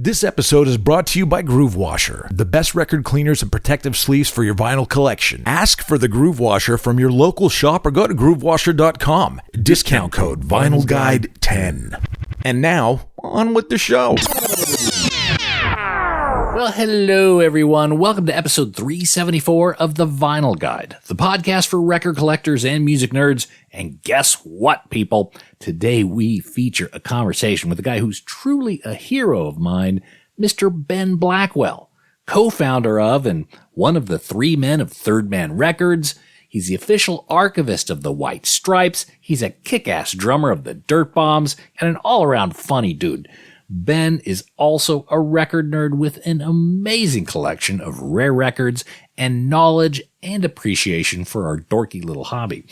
This episode is brought to you by Groove Washer, the best record cleaners and protective sleeves for your vinyl collection. Ask for the Groove Washer from your local shop or go to groovewasher.com. Discount code VinylGuide10. And now, on with the show. Well, hello everyone. Welcome to episode 374 of The Vinyl Guide, the podcast for record collectors and music nerds. And guess what, people? Today we feature a conversation with a guy who's truly a hero of mine, Mr. Ben Blackwell, co-founder of and one of the three men of Third Man Records. He's the official archivist of the White Stripes. He's a kick-ass drummer of the Dirt Bombs and an all-around funny dude. Ben is also a record nerd with an amazing collection of rare records and knowledge and appreciation for our dorky little hobby.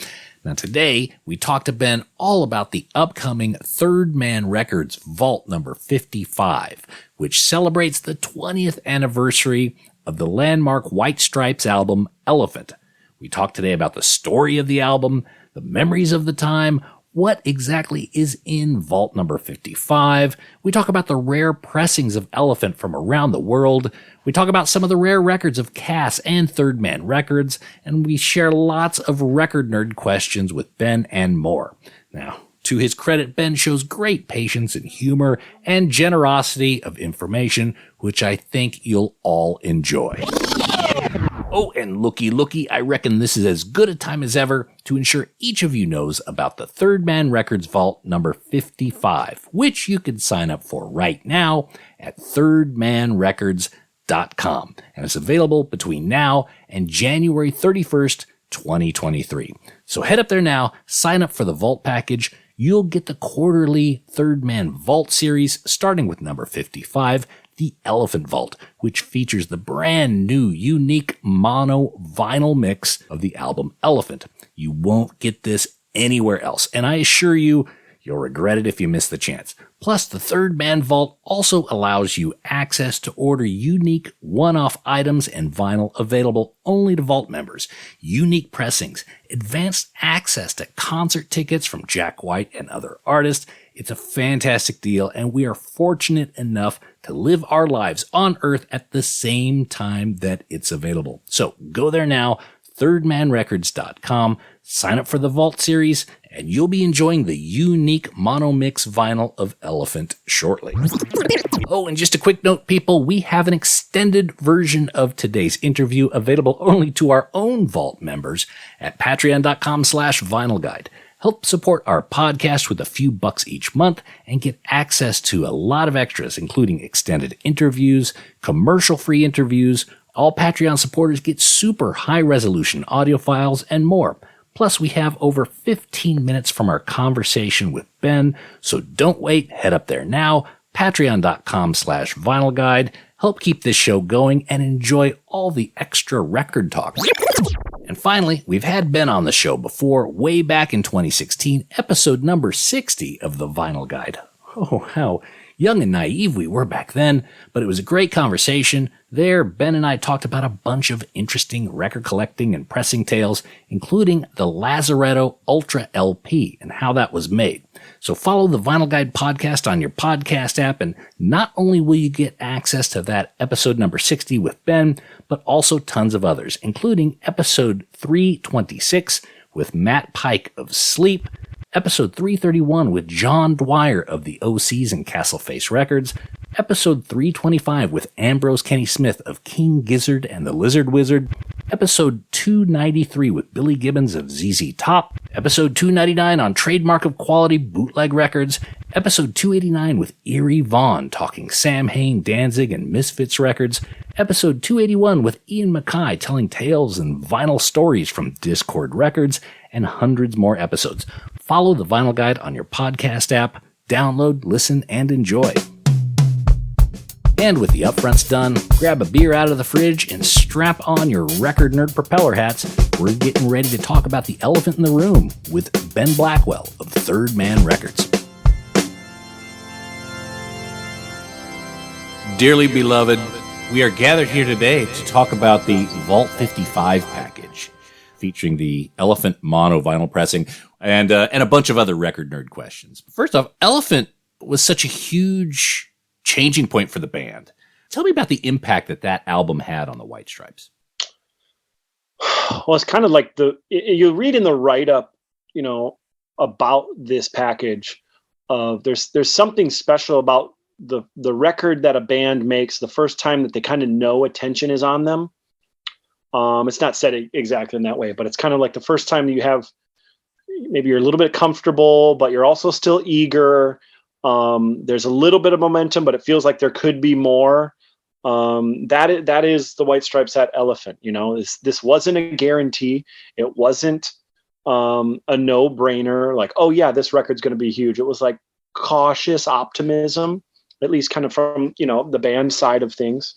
Now today, we talked to Ben all about the upcoming Third Man Records Vault number 55, which celebrates the 20th anniversary of the landmark White Stripes album, Elephant. We talked today about the story of the album, the memories of the time, what exactly is in Vault number 55. We talk about the rare pressings of Elephant from around the world. We talk about some of the rare records of Cass and Third Man Records, and we share lots of record nerd questions with Ben and more. Now, to his credit, Ben shows great patience and humor and generosity of information, which I think you'll all enjoy. Oh, and looky, I reckon this is as good a time as ever to ensure each of you knows about the Third Man Records Vault number 55, which you can sign up for right now at thirdmanrecords.com. And it's available between now and January 31st, 2023. So head up there now, sign up for the Vault package. You'll get the quarterly Third Man Vault series, starting with number 55, the Elephant Vault, which features the brand new, unique mono vinyl mix of the album Elephant. You won't get this anywhere else, and I assure you, you'll regret it if you miss the chance. Plus, the Third Man Vault also allows you access to order unique one-off items and vinyl available only to Vault members, unique pressings, advanced access to concert tickets from Jack White and other artists. It's a fantastic deal, and we are fortunate enough to live our lives on Earth at the same time that it's available. So go there now, thirdmanrecords.com, sign up for the Vault series, and you'll be enjoying the unique mono mix vinyl of Elephant shortly. Oh, and just a quick note, people, we have an extended version of today's interview available only to our own Vault members at patreon.com/vinylguide. Help support our podcast with a few bucks each month and get access to a lot of extras, including extended interviews, commercial-free interviews. All Patreon supporters get super high-resolution audio files and more. Plus, we have over 15 minutes from our conversation with Ben, so don't wait. Head up there now, patreon.com/vinylguide. Help keep this show going and enjoy all the extra record talk. And finally, we've had Ben on the show before, way back in 2016, episode number 60 of The Vinyl Guide. Oh, how young and naive we were back then, but it was a great conversation. There, Ben and I talked about a bunch of interesting record collecting and pressing tales, including the Lazaretto Ultra LP and how that was made. So follow the Vinyl Guide podcast on your podcast app, and not only will you get access to that episode number 60 with Ben, but also tons of others, including episode 326 with Matt Pike of Sleep, episode 331 with John Dwyer of the OCs and Castleface Records, episode 325 with Ambrose Kenny Smith of King Gizzard and the Lizard Wizard, episode 293 with Billy Gibbons of ZZ Top, episode 299 on Trademark of Quality Bootleg Records, episode 289 with Eerie Vaughn talking Sam Hain, Danzig, and Misfits Records, episode 281 with Ian Mackay telling tales and vinyl stories from Discord Records, and hundreds more episodes. Follow the Vinyl Guide on your podcast app, download, listen, and enjoy. And with the upfronts done, grab a beer out of the fridge and strap on your record nerd propeller hats. We're getting ready to talk about the elephant in the room with Ben Blackwell of Third Man Records. Dearly beloved, we are gathered here today to talk about the Vault 55 package, featuring the Elephant mono vinyl pressing and a bunch of other record nerd questions. First off, Elephant was such a huge changing point for the band. Tell me about the impact that album had on the White Stripes. Well, it's kind of like you read in the write-up, about this package of there's something special about the record that a band makes the first time that they kind of know attention is on them. It's not said exactly in that way, but it's kind of like the first time you have, maybe you're a little bit comfortable, but you're also still eager. There's a little bit of momentum, but it feels like there could be more. That is the White Stripes at Elephant. This wasn't a guarantee. It wasn't a no-brainer. Like, oh yeah, this record's going to be huge. It was like cautious optimism, at least kind of from the band side of things.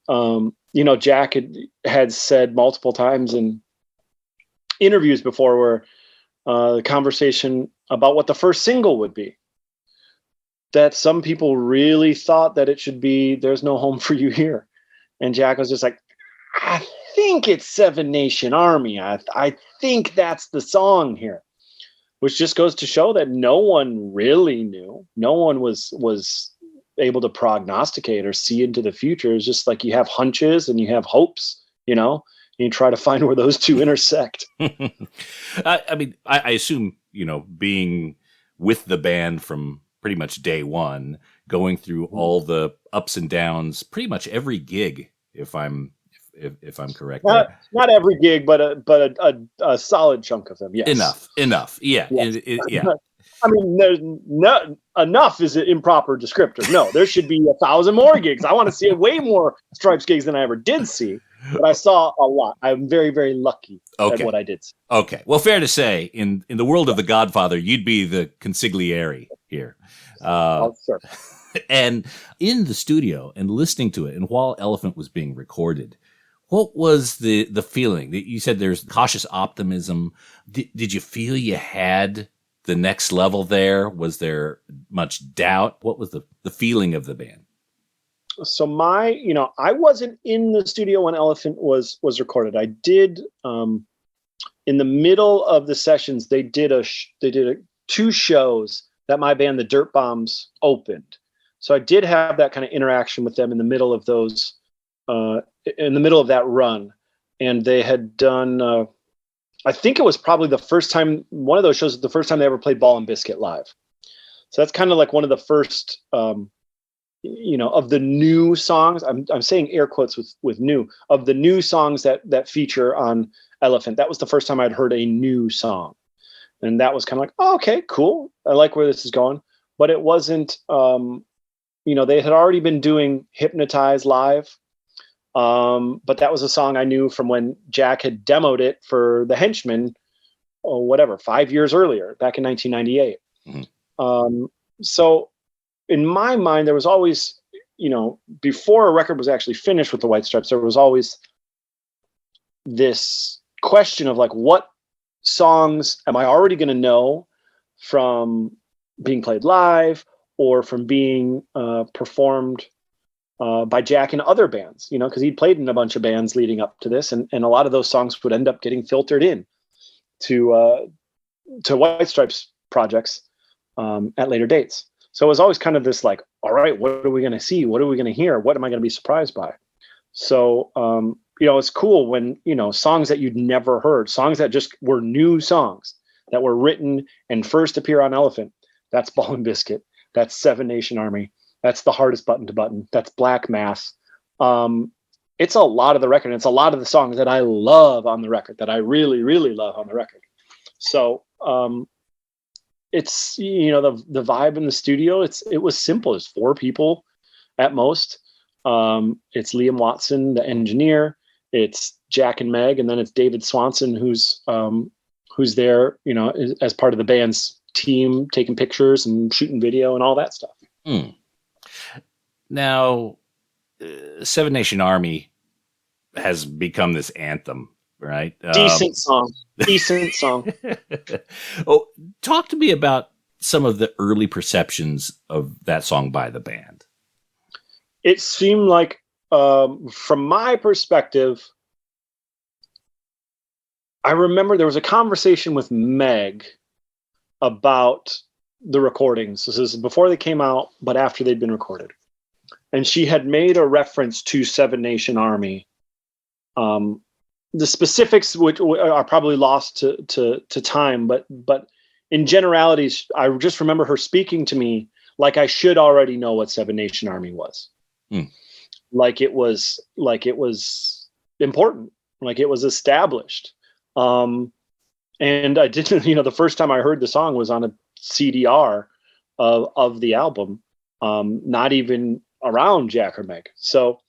Jack had said multiple times in interviews before where the conversation about what the first single would be, that some people really thought that it should be There's No Home for You Here. And Jack was just like, I think it's Seven Nation Army. I think that's the song here, which just goes to show that no one really knew. No one was able to prognosticate or see into the future. It's just like you have hunches and you have hopes, and you try to find where those two intersect. I mean, I assume, being with the band from pretty much day one, going through all the ups and downs, pretty much every gig, if I'm correct. Not every gig, but a solid chunk of them. Yes. Enough. Yeah. Yes. Yeah. I mean, there's not enough is an improper descriptor. No, there should be 1,000 more gigs. I want to see way more Stripes gigs than I ever did see, but I saw a lot. I'm very, very lucky at what I did see. Okay. Well, fair to say, in the world of The Godfather, you'd be the consigliere here. Sure. And in the studio and listening to it, and while Elephant was being recorded, what was the feeling? You said there's cautious optimism. Did you feel you had the next level there? Was there much doubt? What was the feeling of the band? So I wasn't in the studio when Elephant was recorded. I did, in the middle of the sessions, they did two shows that my band, the Dirt Bombs, opened. So I did have that kind of interaction with them in the middle of those, in the middle of that run. And they had done, I think it was probably the first time, one of those shows was the first time they ever played Ball and Biscuit live. So that's kind of like one of the first, of the new songs. I'm saying air quotes with new, of the new songs that feature on Elephant. That was the first time I'd heard a new song. And that was kind of like, oh, okay, cool. I like where this is going. But it wasn't, they had already been doing Hypnotize live. But that was a song I knew from when Jack had demoed it for the Henchmen, or whatever, 5 years earlier, back in 1998. Mm-hmm. So in my mind, there was always, before a record was actually finished with the White Stripes, there was always this question of like, what songs am I already going to know from being played live or from being performed by Jack and other bands, because he'd played in a bunch of bands leading up to this, and a lot of those songs would end up getting filtered in to White Stripes projects at later dates. So it was always kind of this like, all right, what are we going to see? What are we going to hear? What am I going to be surprised by? So, it's cool when, songs that you'd never heard, songs that just were new songs that were written and first appear on Elephant. That's Ball and Biscuit. That's Seven Nation Army. That's The Hardest Button to Button. That's Black Mass. It's a lot of the record. It's a lot of the songs that I love on the record, that I really, really love on the record. So it's, the vibe in the studio, it was simple. It's 4 people at most. It's Liam Watson, the engineer. It's Jack and Meg, and then it's David Swanson, who's there, as part of the band's team, taking pictures and shooting video and all that stuff. Mm. Now, Seven Nation Army has become this anthem, right? Decent song. Oh, talk to me about some of the early perceptions of that song by the band. It seemed like, from my perspective, I remember there was a conversation with Meg about the recordings. This is before they came out, but after they'd been recorded. and she had made a reference to Seven Nation Army. The specifics, which are probably lost to time, but in generalities, I just remember her speaking to me like I should already know what Seven Nation Army was. Like it was important, like it was established. And I didn't, the first time I heard the song was on a CDR of the album, not even around Jack or Meg. So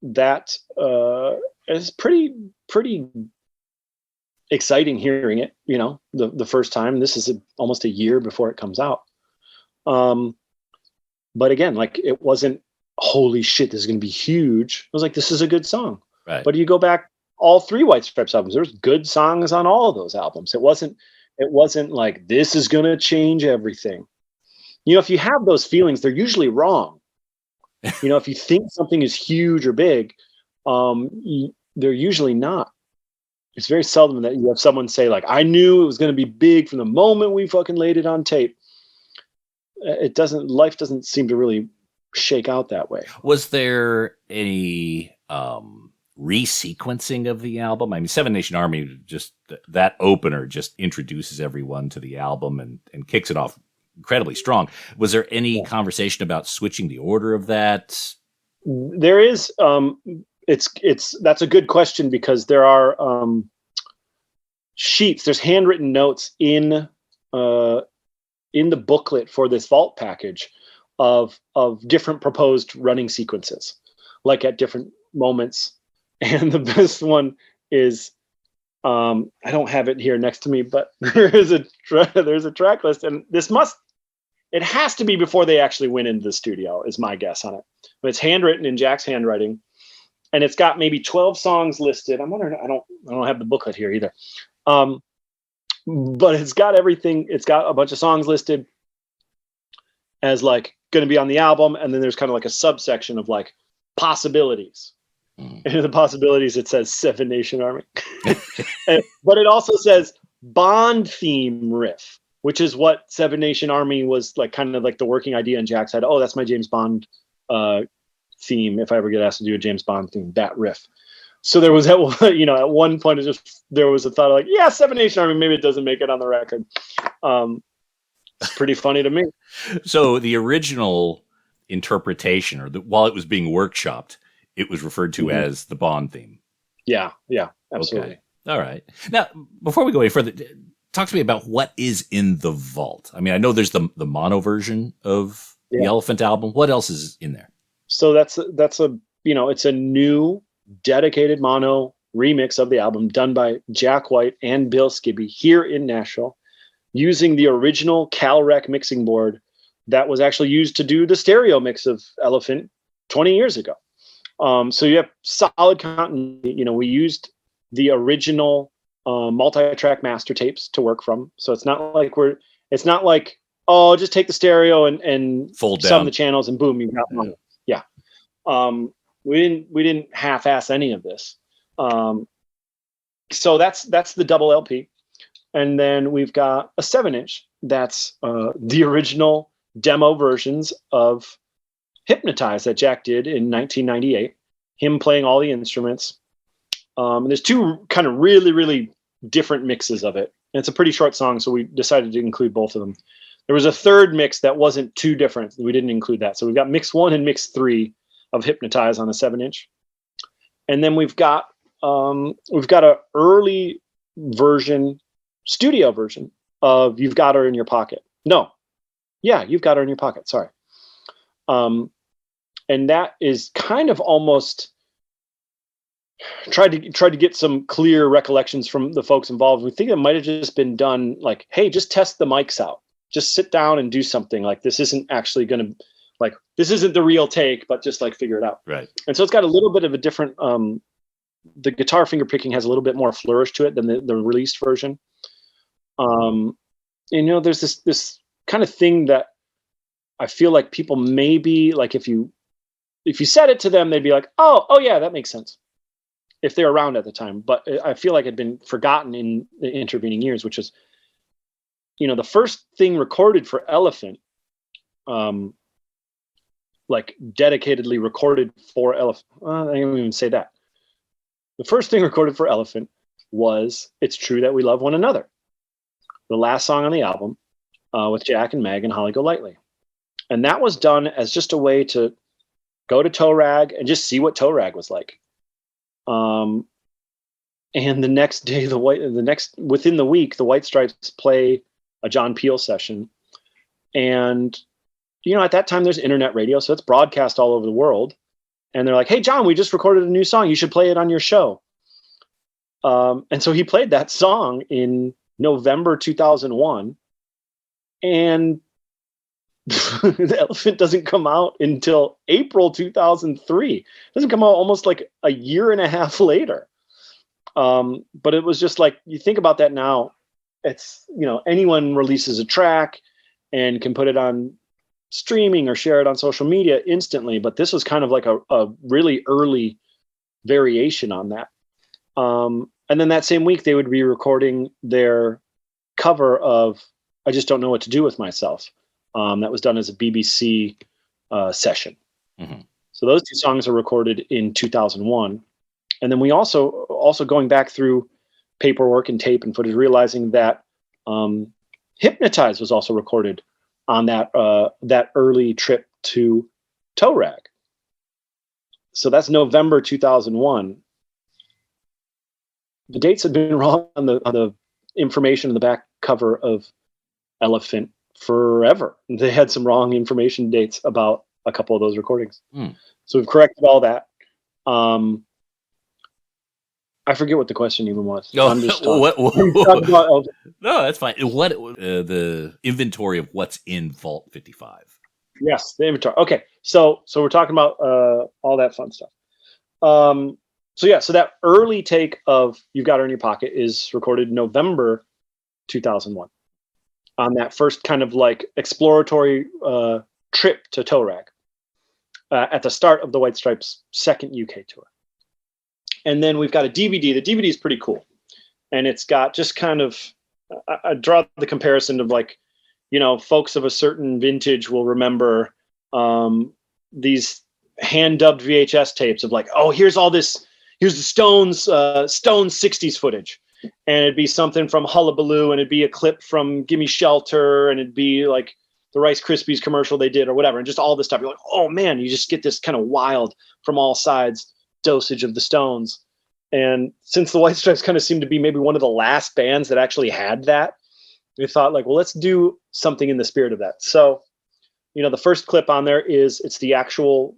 that is pretty exciting hearing it, the first time. This is almost a year before it comes out. But again, like it wasn't, holy shit, this is going to be huge. I was like, this is a good song. Right. But you go back all three White Stripes albums, there's good songs on all of those albums. It wasn't like this is going to change everything. If you have those feelings, they're usually wrong. If you think something is huge or big, they're usually not. It's very seldom that you have someone say like, I knew it was going to be big from the moment we fucking laid it on tape. Life doesn't seem to really shake out that way. Was there any resequencing of the album? I mean, Seven Nation Army, just that opener just introduces everyone to the album and kicks it off incredibly strong. Was there any conversation about switching the order of that? There is. That's a good question, because there are sheets. There's handwritten notes in the booklet for this vault package of different proposed running sequences, like at different moments. And the best one is, I don't have it here next to me, but there's a track list, and it has to be before they actually went into the studio, is my guess on it. But it's handwritten in Jack's handwriting, and it's got maybe 12 songs listed. I'm wondering, I don't have the booklet here either. But it's got everything. It's got a bunch of songs listed as like going to be on the album. And then there's kind of like a subsection of like possibilities. And in the possibilities, it says Seven Nation Army. But it also says Bond theme riff, which is what Seven Nation Army was like, kind of like the working idea. And Jack said, oh, that's my James Bond theme. If I ever get asked to do a James Bond theme, that riff. So there was at one point there was a thought of like, yeah, Seven Nation Army, maybe it doesn't make it on the record. It's pretty funny to me. So the original interpretation, while it was being workshopped, it was referred to as the Bond theme. Yeah, absolutely. Okay. All right. Now, before we go any further, talk to me about what is in the vault. I mean, I know there's the mono version of the Elephant album. What else is in there? So that's it's a new dedicated mono remix of the album done by Jack White and Bill Skibby here in Nashville, using the original CalRec mixing board that was actually used to do the stereo mix of Elephant 20 years ago. So you have solid continuity. We used the original multi-track master tapes to work from. So it's not like just take the stereo and fold down some of the channels and boom, you got mono. Yeah. We didn't half-ass any of this. So that's the double LP. And then we've got a 7-inch. That's the original demo versions of Hypnotize that Jack did in 1998. Him playing all the instruments. And there's two kind of really, really different mixes of it. And it's a pretty short song, so we decided to include both of them. There was a third mix that wasn't too different. We didn't include that. So we've got mix 1 and mix 3 of Hypnotize on a 7-inch. And then we've got a early version, studio version of You've Got Her in Your Pocket. You've Got Her in Your Pocket. Sorry. And that is kind of almost tried to get some clear recollections from the folks involved. We think it might have just been done like, hey, just test the mics out. Just sit down and do something. Like, this isn't actually going to, like, this isn't the real take, but just like figure it out. Right. And so it's got a little bit of a different, the guitar finger picking has a little bit more flourish to it than the released version. There's this kind of thing that I feel like people maybe, like, if you said it to them, they'd be like, oh yeah, that makes sense, if they're around at the time. But I feel like it had been forgotten in the intervening years, which is, the first thing recorded for Elephant like dedicatedly recorded for Elephant. I didn't even say that. The first thing recorded for Elephant was "It's True That We Love One Another," the last song on the album, with Jack and Meg and Holly Golightly. And that was done as just a way to go to Toe Rag and just see what Toe Rag was like. And the next day, within the week, the White Stripes play a John Peel session. And, at that time there's internet radio, so it's broadcast all over the world. And they're like, "Hey, John, we just recorded a new song. You should play it on your show." And so he played that song in November 2001. And the Elephant doesn't come out until April 2003. It doesn't come out almost like a year and a half later. But it was just like, you think about that now, it's, anyone releases a track and can put it on streaming or share it on social media instantly. But this was kind of like a really early variation on that. And then that same week, they would be recording their cover of "I Just Don't Know What to Do With Myself." That was done as a BBC session. Mm-hmm. So those two songs are recorded in 2001. And then we also going back through paperwork and tape and footage, realizing that "Hypnotize" was also recorded on that early trip to Toe Rag. So that's November 2001. The dates had been wrong on the information in the back cover of Elephant forever. They had some wrong information dates about a couple of those recordings. So we've corrected all that. I forget what the question even was. I'm just no, that's fine. What the inventory of what's in Vault 55? Yes, the inventory. Okay, so we're talking about all that fun stuff. So that early take of "You've Got Her in Your Pocket" is recorded November 2001 on that first kind of like exploratory trip to Toe Rag at the start of the White Stripes' second UK tour. And then we've got a DVD. The DVD is pretty cool. And it's got just kind of, I draw the comparison of like, folks of a certain vintage will remember these hand-dubbed VHS tapes of like, oh, here's the Stones 60s footage. And it'd be something from Hullabaloo, and it'd be a clip from Gimme Shelter, and it'd be like the Rice Krispies commercial they did or whatever. And just all this stuff. You're like, oh man, you just get this kind of wild from all sides dosage of the Stones. And since the White Stripes kind of seemed to be maybe one of the last bands that actually had that, we thought like, well, let's do something in the spirit of that. So, the first clip on there it's the actual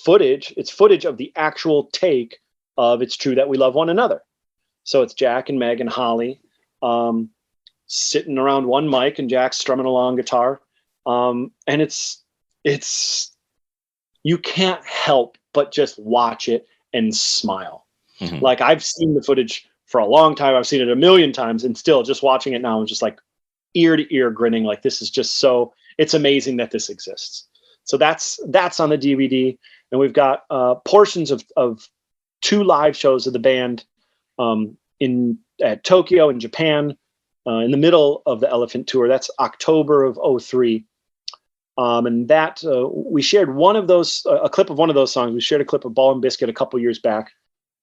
footage. It's footage of the actual take of "It's True That We Love One Another." So it's Jack and Meg and Holly sitting around one mic, and Jack's strumming along guitar. And it's you can't help but just watch it and smile. Mm-hmm. Like, I've seen the footage for a long time. I've seen it a million times, and still just watching it now, I'm just like ear to ear grinning. Like, this is just it's amazing that this exists. So that's on the DVD. And we've got portions of two live shows of the band at Tokyo in Japan in the middle of the Elephant tour. That's October of 2003. And that we shared one of those, a clip of one of those songs. We shared a clip of Ball and Biscuit a couple years back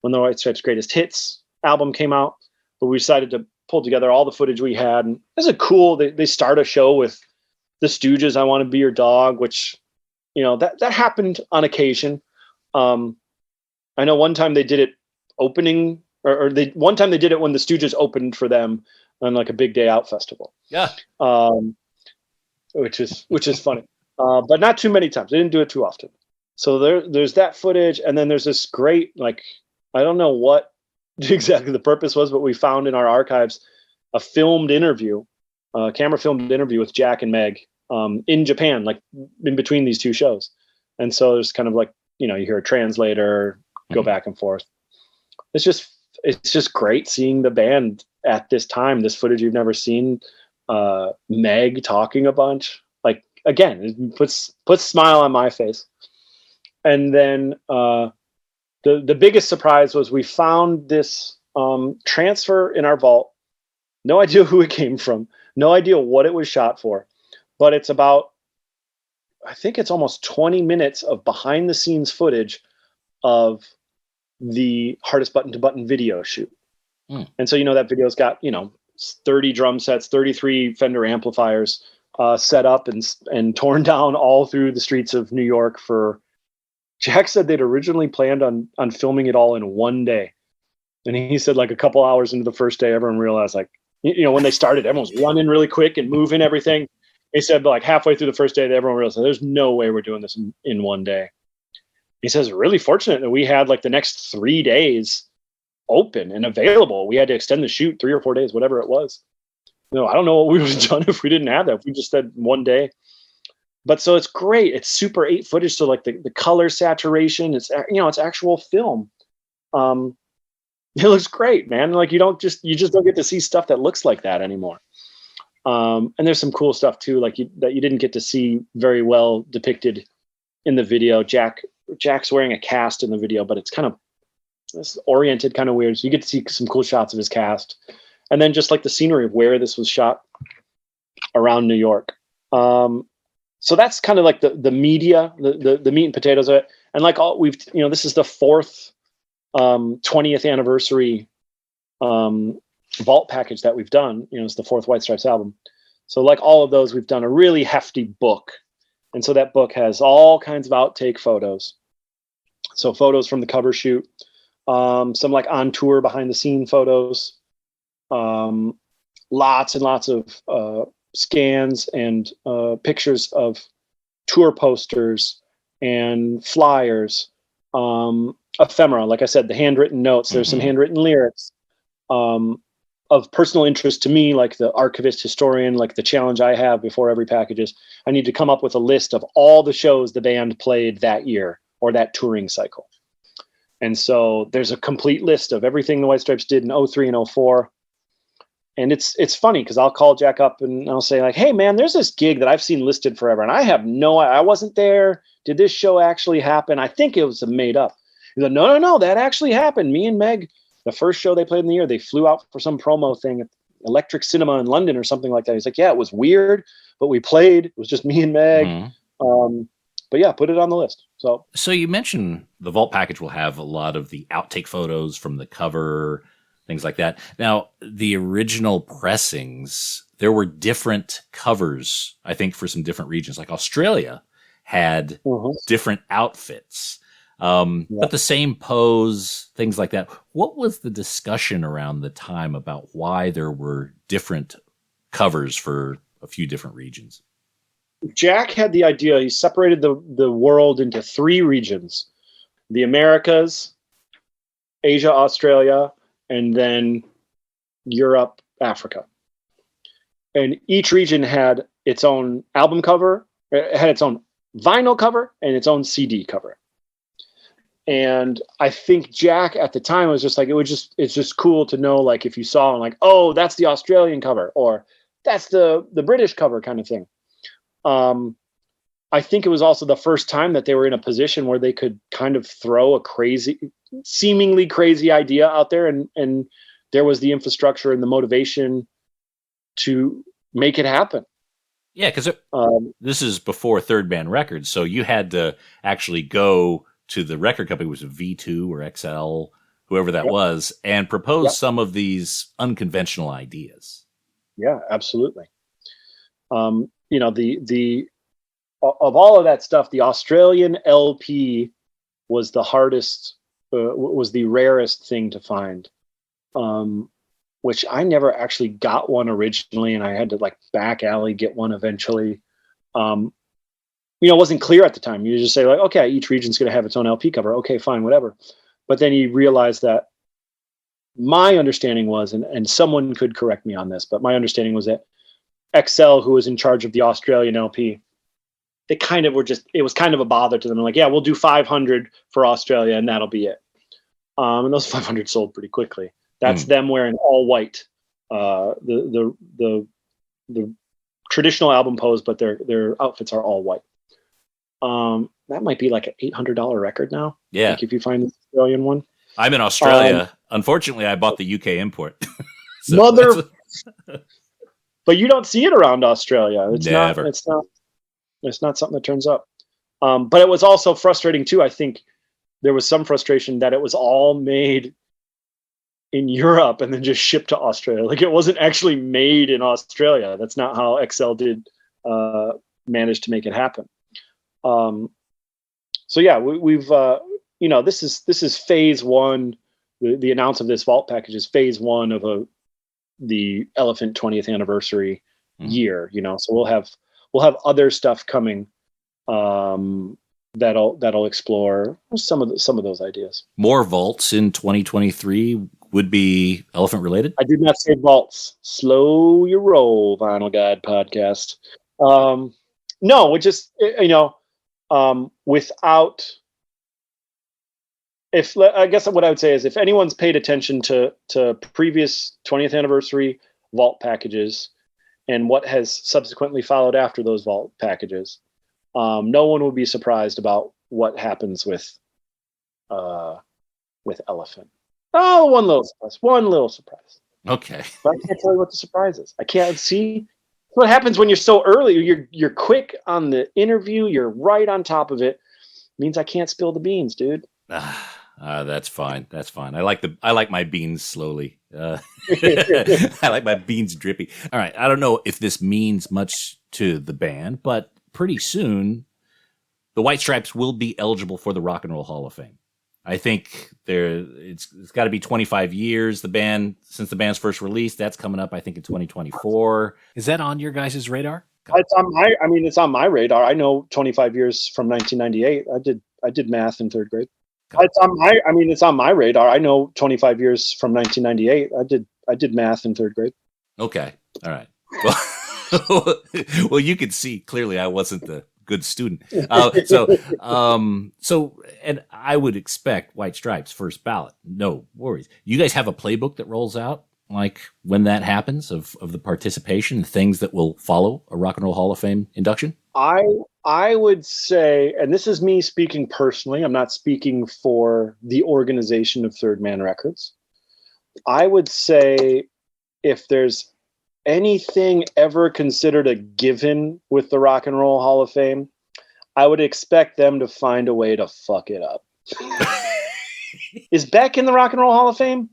when the White Stripes' Greatest Hits album came out. But we decided to pull together all the footage we had. And this is cool. They start a show with the Stooges' "I Want to Be Your Dog," which, that happened on occasion. I know one time they did it opening, one time they did it when the Stooges opened for them on like a Big Day Out festival. Yeah. Which is funny, but not too many times. They didn't do it too often. So there's that footage, and then there's this great, like, I don't know what exactly the purpose was, but we found in our archives a filmed interview, camera filmed interview with Jack and Meg in Japan, like in between these two shows. And so there's kind of like, you hear a translator go back and forth. It's just great seeing the band at this time. This footage you've never seen. Meg talking a bunch, like, again, it puts a smile on my face. And then the biggest surprise was we found this transfer in our vault. No idea who it came from, no idea what it was shot for, but it's about I think it's almost 20 minutes of behind the scenes footage of the Hardest Button to Button video shoot. And so, that video's got, 30 drum sets, 33 Fender amplifiers set up and torn down all through the streets of New York Jack said they'd originally planned on filming it all in one day. And he said like a couple hours into the first day, everyone realized like, when they started, everyone was running really quick and moving everything. He said like halfway through the first day, everyone realized there's no way we're doing this in one day. He says, really fortunate that we had like the next 3 days open and available. We had to extend the shoot 3 or 4 days, whatever it was. I don't know what we would have done if we didn't have that. If we just said one day. But so it's great. It's Super 8 footage. So like the color saturation, it's actual film. It looks great, man. Like you just don't get to see stuff that looks like that anymore. And there's some cool stuff too, like that you didn't get to see very well depicted in the video. Jack's wearing a cast in the video, but it's oriented kind of weird. So you get to see some cool shots of his cast. And then just like the scenery of where this was shot around New York. So that's kind of like the media, the meat and potatoes of it. And like this is the 4th 20th anniversary vault package that we've done. It's the 4th White Stripes album. So like all of those, we've done a really hefty book. And so that book has all kinds of outtake photos. So photos from the cover shoot, some like on tour behind the scene photos, lots and lots of scans and pictures of tour posters and flyers, ephemera. Like I said, the handwritten notes, there's some handwritten lyrics of personal interest to me, like the archivist historian, like the challenge I have before every package is I need to come up with a list of all the shows the band played that year or that touring cycle. And so there's a complete list of everything the White Stripes did in 03 and 04. And it's funny because I'll call Jack up and I'll say like, hey man, there's this gig that I've seen listed forever. And I wasn't there. Did this show actually happen? I think it was made up. He's like, no, that actually happened. Me and Meg, the first show they played in the year, they flew out for some promo thing at Electric Cinema in London or something like that. He's like, yeah, it was weird, but we played. It was just me and Meg. But yeah, put it on the list. So you mentioned the vault package will have a lot of the outtake photos from the cover, things like that. Now, the original pressings, there were different covers, I think, for some different regions. Like Australia had different outfits, but the same pose, things like that. What was the discussion around the time about why there were different covers for a few different regions? Jack had the idea. He separated the world into 3 regions: the Americas, Asia, Australia, and then Europe, Africa. And each region had its own album cover, it had its own vinyl cover, and its own CD cover. And I think Jack at the time was just like, it's just cool to know, like, if you saw like, oh, that's the Australian cover, or that's the British cover kind of thing. I think it was also the first time that they were in a position where they could kind of throw a seemingly crazy idea out there. And there was the infrastructure and the motivation to make it happen. Yeah. Cause this is before Third Band Records. So you had to actually go to the record company, it was a V2 or XL, whoever that was, and propose some of these unconventional ideas. Yeah, absolutely. Of all of that stuff, the Australian LP was the hardest, was the rarest thing to find, which I never actually got one originally, and I had to like back alley get one eventually. It wasn't clear at the time. You just say like, okay, each region's going to have its own LP cover. Okay, fine, whatever. But then you realize that my understanding was, and someone could correct me on this, but my understanding was that XL, who was in charge of the Australian LP, they kind of were it was kind of a bother to them. Like, yeah, we'll do 500 for Australia and that'll be it. And those 500 sold pretty quickly. That's them wearing all white, the traditional album pose, but their outfits are all white. That might be like an $800 record now. Yeah. Like if you find the Australian one. I'm in Australia. Unfortunately, I bought the UK import. But you don't see it around Australia. It's never. Not. It's not. It's not something that turns up. But it was also frustrating too. I think there was some frustration that it was all made in Europe and then just shipped to Australia. Like it wasn't actually made in Australia. That's not how XL did manage to make it happen. So yeah, we've this is phase one. The announce of this vault package is phase one of the Elephant 20th anniversary year. So we'll have other stuff coming that'll explore some of those ideas. More vaults in 2023 would be elephant related. I did not say vaults. Slow your roll, Vinyl Guide podcast. No, we just without. I guess what I would say is if anyone's paid attention to previous 20th anniversary vault packages and what has subsequently followed after those vault packages, no one will be surprised about what happens with Elephant. Oh, one little surprise. Okay. But I can't tell you what the surprise is. I can't see. What happens when you're so early? You're quick on the interview. You're right on top of it. It means I can't spill the beans, dude. That's fine. That's fine. I like my beans slowly. I like my beans drippy. All right. I don't know if this means much to the band, but pretty soon the White Stripes will be eligible for the Rock and Roll Hall of Fame. I think it's got to be 25 years since the band's first release. That's coming up, I think, in 2024. Is that on your guys' radar? It's on my radar. I know 25 years from 1998. I did math in third grade. It's on my radar. I know 25 years from 1998. I did math in third grade. Okay. All right. Well, you could see clearly I wasn't the good student. And I would expect White Stripes first ballot. No worries. You guys have a playbook that rolls out, like when that happens, of the participation, things that will follow a Rock and Roll Hall of Fame induction? I would say, and this is me speaking personally, I'm not speaking for the organization of Third Man Records. I would say if there's anything ever considered a given with the Rock and Roll Hall of Fame, I would expect them to find a way to fuck it up. Is Beck in the Rock and Roll Hall of Fame?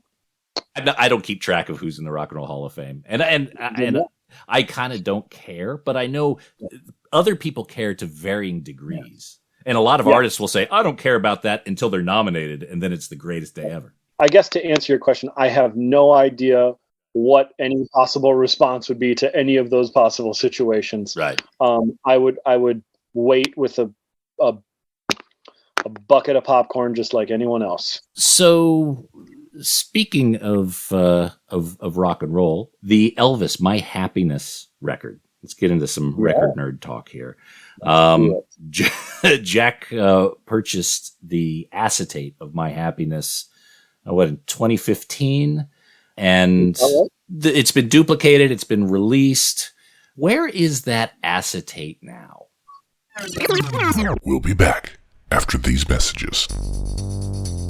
I don't keep track of who's in the Rock and Roll Hall of Fame, and I kind of don't care, but I know other people care to varying degrees. Yeah. And a lot of artists will say, I don't care about that until they're nominated, and then it's the greatest day ever. I guess to answer your question, I have no idea what any possible response would be to any of those possible situations. Right. I would wait with a bucket of popcorn just like anyone else. So speaking of rock and roll, the Elvis My Happiness record. Let's get into some record nerd talk here. Jack purchased the acetate of My Happiness, in 2015, and it's been duplicated. It's been released. Where is that acetate now? We'll be back after these messages.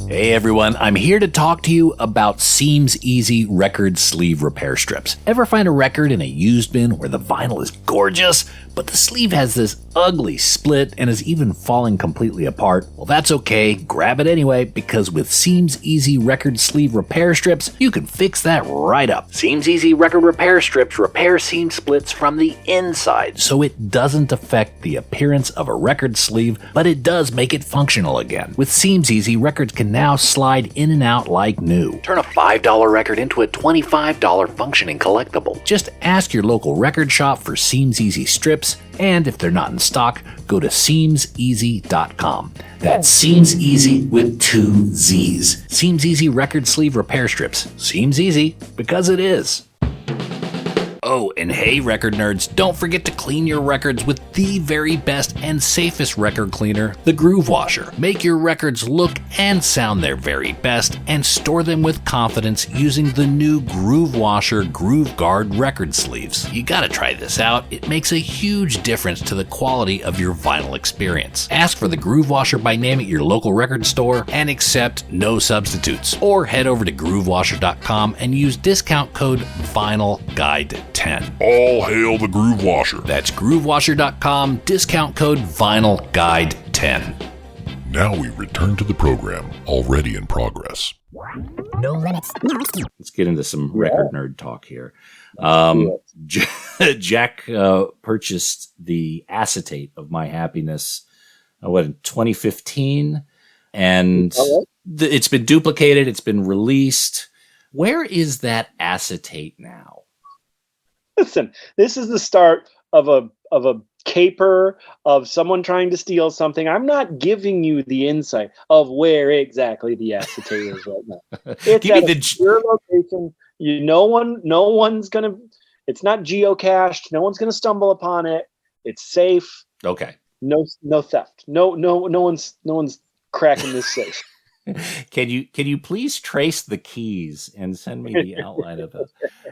Hey everyone, I'm here to talk to you about Seems Easy record sleeve repair strips. Ever find a record in a used bin where the vinyl is gorgeous, but the sleeve has this ugly split and is even falling completely apart? Well, that's okay. Grab it anyway, because with Seems Easy record sleeve repair strips, you can fix that right up. Seems Easy record repair strips repair seam splits from the inside, so it doesn't affect the appearance of a record sleeve, but it does make it functional again. With Seems Easy, records can now slide in and out like new. Turn a $5 record into a $25 functioning collectible. Just ask your local record shop for Seems Easy strips, and if they're not in stock, go to SeamsEasy.com. That's Seems Easy with 2 Z's. Seems Easy record sleeve repair strips. Seems easy because it is. Oh, and hey, record nerds, don't forget to clean your records with the very best and safest record cleaner, the Groove Washer. Make your records look and sound their very best and store them with confidence using the new Groove Washer Groove Guard record sleeves. You gotta try this out. It makes a huge difference to the quality of your vinyl experience. Ask for the Groove Washer by name at your local record store and accept no substitutes. Or head over to groovewasher.com and use discount code VINYLGUIDE10 10. All hail the Groove Washer. That's groovewasher.com, discount code Vinyl Guide 10. Now we return to the program, already in progress. No limits. Let's get into some record nerd talk here. Jack purchased the acetate of My Happiness, in 2015, and it's been duplicated. It's been released. Where is that acetate now? Listen, this is the start of a caper of someone trying to steal something. I'm not giving you the insight of where exactly the acetate is right now. It's at a secure location. No one's gonna. It's not geocached. No one's gonna stumble upon it. It's safe. Okay. No theft. No one's cracking this safe. Can you please trace the keys and send me the outline of it?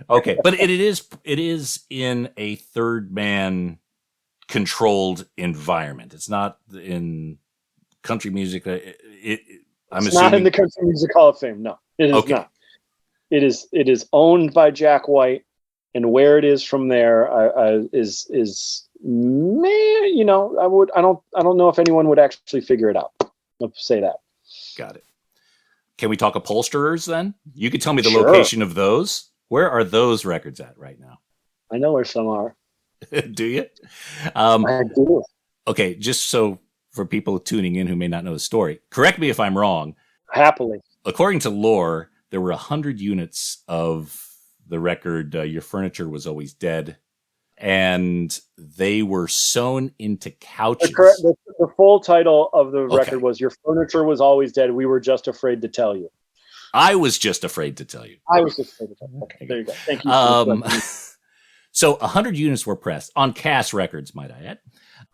Okay, but it is in a third man controlled environment. It's not in country music. It's not in the Country Music Hall of Fame. No, it is not. It is owned by Jack White, and where it is from there is man. I don't know if anyone would actually figure it out. Let's say that. Got it. Can we talk Upholsterers then? You can tell me the location of those. Where are those records at right now? I know where some are. Do you? I do. Okay, just so for people tuning in who may not know the story, correct me if I'm wrong. Happily. According to lore, there were 100 units of the record, Your Furniture Was Always Dead, and they were sewn into couches. The full title of the record was Your Furniture Was Always Dead. We Were Just Afraid to Tell You. I was just afraid to tell you. I was just afraid to tell you. Okay, there you go. Thank you. So 100 units were pressed on Cass Records, might I add.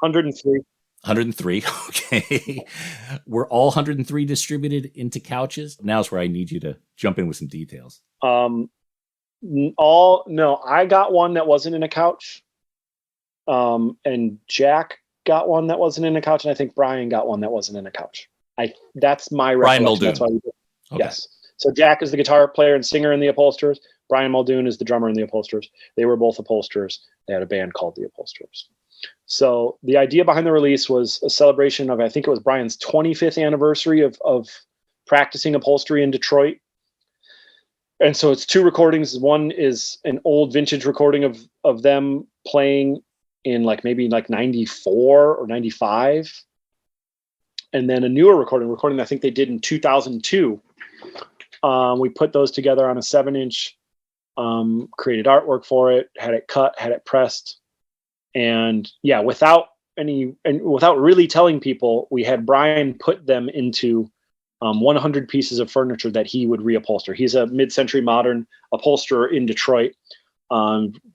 103. 103. Okay. Were all 103 distributed into couches? Now's where I need you to jump in with some details. No, I got one that wasn't in a couch. And Jack got one that wasn't in a couch, and I think Brian got one that wasn't in a couch. That's my Brian recollection. Muldoon. That's why we did. Okay. Yes. So Jack is the guitar player and singer in the Upholsterers. Brian Muldoon is the drummer in the Upholsterers. They were both Upholsterers. They had a band called the Upholsterers. So the idea behind the release was a celebration of, I think it was Brian's 25th anniversary of practicing upholstery in Detroit. And so it's two recordings. One is an old vintage recording of them playing in maybe 94 or 95. And then a newer recording I think they did in 2002. We put those together on a 7-inch, created artwork for it, had it cut, had it pressed. And without really telling people, we had Brian put them into 100 pieces of furniture that he would reupholster. He's a mid-century modern upholsterer in Detroit.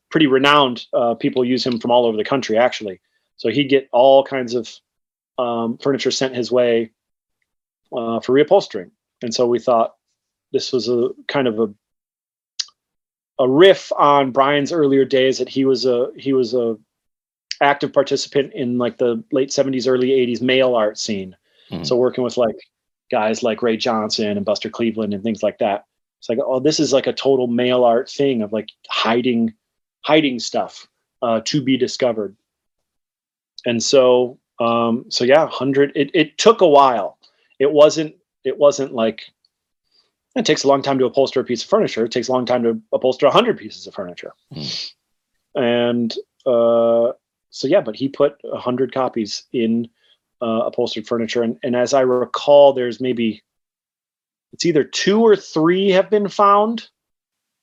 Pretty renowned. People use him from all over the country, actually. So he'd get all kinds of furniture sent his way for reupholstering. And so we thought this was a kind of a riff on Brian's earlier days, that he was a active participant in the late 70s, early 80s mail art scene. Mm-hmm. So working with guys like Ray Johnson and Buster Cleveland and things like that. It's this is a total mail art thing of hiding stuff to be discovered. And so 100. It took a while. It wasn't it takes a long time to upholster a piece of furniture. It takes a long time to upholster 100 pieces of furniture. And but he put 100 copies in upholstered furniture. And as I recall, there's it's either 2 or 3 have been found.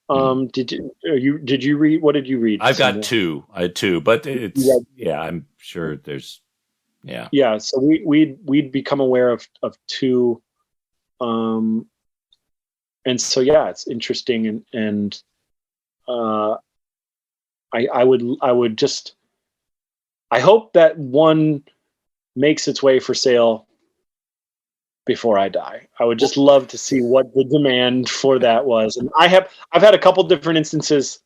Did you read? What did you read? I've got 2. I had 2, but it's I'm sure there's Yeah. So we'd become aware of 2. And so it's interesting, and I hope that one makes its way for sale before I die. I would just love to see what the demand for that was. And I've had a couple different instances.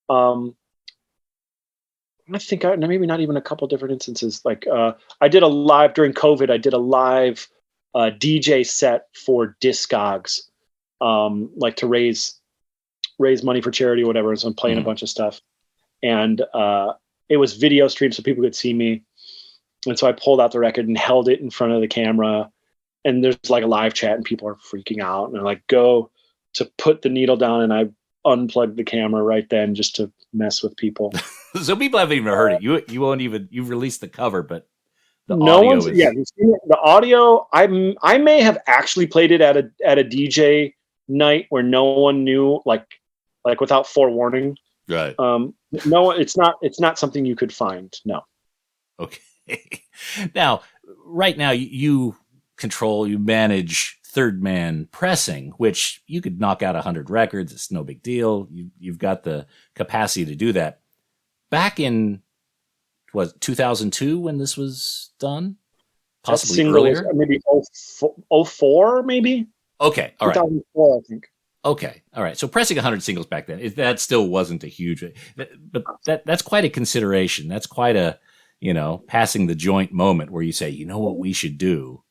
I think maybe not even a couple different instances. I did a live during COVID. I did a live DJ set for Discogs, to raise money for charity or whatever. So I'm playing a bunch of stuff. and it was video streamed so people could see me. And so I pulled out the record and held it in front of the camera, and there's like a live chat and people are freaking out, and they're like, go to put the needle down, and I unplugged the camera right then just to mess with people. So people haven't even heard it. You won't even, you've released the cover, but the no audio one's is... yeah, the audio, I may have actually played it at a DJ night where no one knew, like without forewarning. Right. No, it's not something you could find. No. Okay. Now, right now you manage Third Man Pressing, which you could knock out 100 records. It's no big deal. You've got the capacity to do that. Back in, was 2002 when this was done? Possibly earlier? Maybe 04, maybe? Okay, all right. 2004, I think. Okay, all right. So pressing 100 singles back then, that still wasn't a huge... But that's quite a consideration. That's quite a, passing the joint moment where you say, you know what we should do?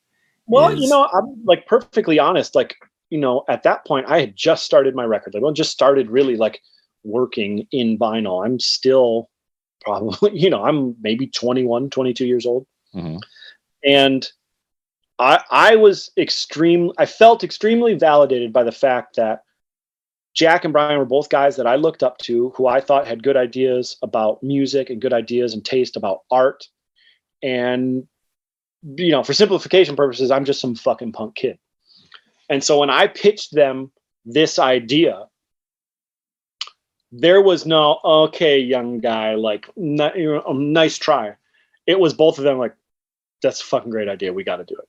Well, I'm like perfectly honest. Like, at that point, I had just started my record label, just started really like working in vinyl. I'm still probably, I'm maybe 21, 22 years old. Mm-hmm. And I felt extremely validated by the fact that Jack and Brian were both guys that I looked up to, who I thought had good ideas about music and good ideas and taste about art. And, for simplification purposes, I'm just some fucking punk kid. And so when I pitched them this idea, there was no, okay, young guy, like, nice try. It was both of them like, that's a fucking great idea. We got to do it.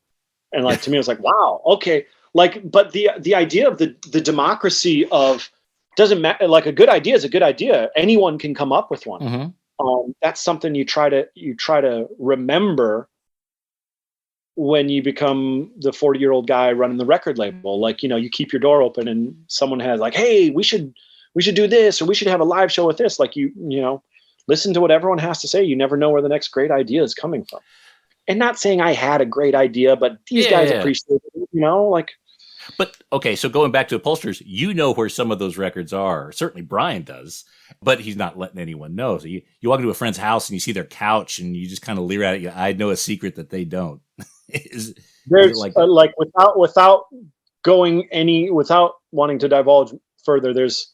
And like, to me, it was like, wow, okay. Like, but the idea of the democracy of, doesn't matter, like a good idea is a good idea. Anyone can come up with one. Mm-hmm. That's something you try to remember when you become the 40-year-old guy running the record label. Like, you keep your door open and someone has like, hey, we should do this, or we should have a live show with this. Like, listen to what everyone has to say. You never know where the next great idea is coming from. And not saying I had a great idea, but these guys appreciate it, like. But okay, so going back to Upholsterers, where some of those records are. Certainly Brian does, but he's not letting anyone know. So you walk into a friend's house and you see their couch and you just kind of leer at it. I know a secret that they don't. There's like without wanting to divulge further, there's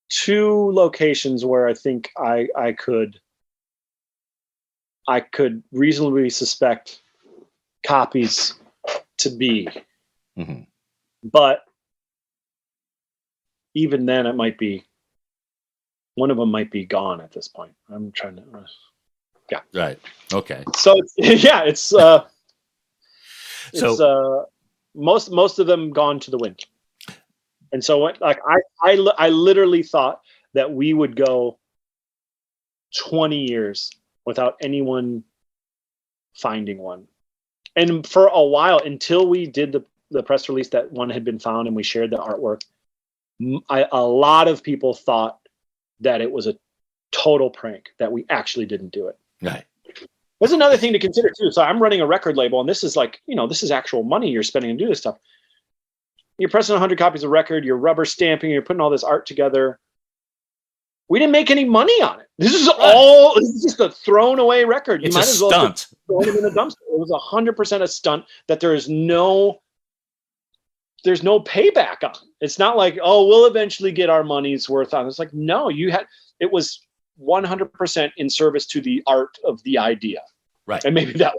two locations where I think I could reasonably suspect copies to be. Mm-hmm. But even then, it might be one of them might be gone at this point. I'm trying to, yeah. Right. Okay. So it's most of them gone to the wind. And so like I literally thought that we would go 20 years without anyone finding one. And for a while, until we did the press release that one had been found and we shared the artwork, a lot of people thought that it was a total prank, that we actually didn't do it. Right. There's another thing to consider too. So I'm running a record label, and this is like, this is actual money you're spending to do this stuff. You're pressing 100 copies of record, you're rubber stamping, you're putting all this art together. We didn't make any money on it. This is just a thrown away record. It's a stunt. Throw it in a dumpster. It was 100% a stunt that there's no payback on. It's not like, oh, we'll eventually get our money's worth on. It's like, no, it was 100% in service to the art of the idea. Right. And maybe that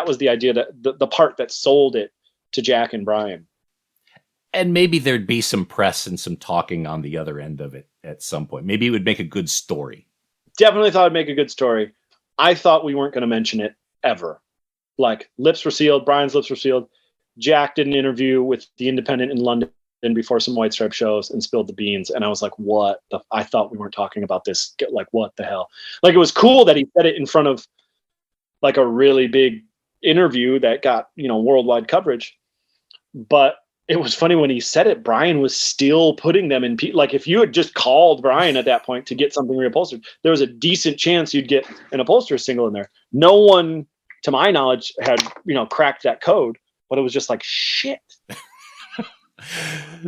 was the idea, that the part that sold it to Jack and Brian. And maybe there'd be some press and some talking on the other end of it at some point. Maybe it would make a good story. Definitely thought it'd make a good story. I thought we weren't going to mention it ever. Like, lips were sealed. Brian's lips were sealed. Jack did an interview with The Independent in London before some White Stripe shows and spilled the beans. And I was like, I thought we weren't talking about this. Like, what the hell? Like, it was cool that he said it in front of like a really big interview that got, worldwide coverage. But it was funny when he said it, Brian was still putting them in. Like, if you had just called Brian at that point to get something reupholstered, there was a decent chance you'd get an Upholsterer single in there. No one, to my knowledge, had, cracked that code, but it was just like, shit.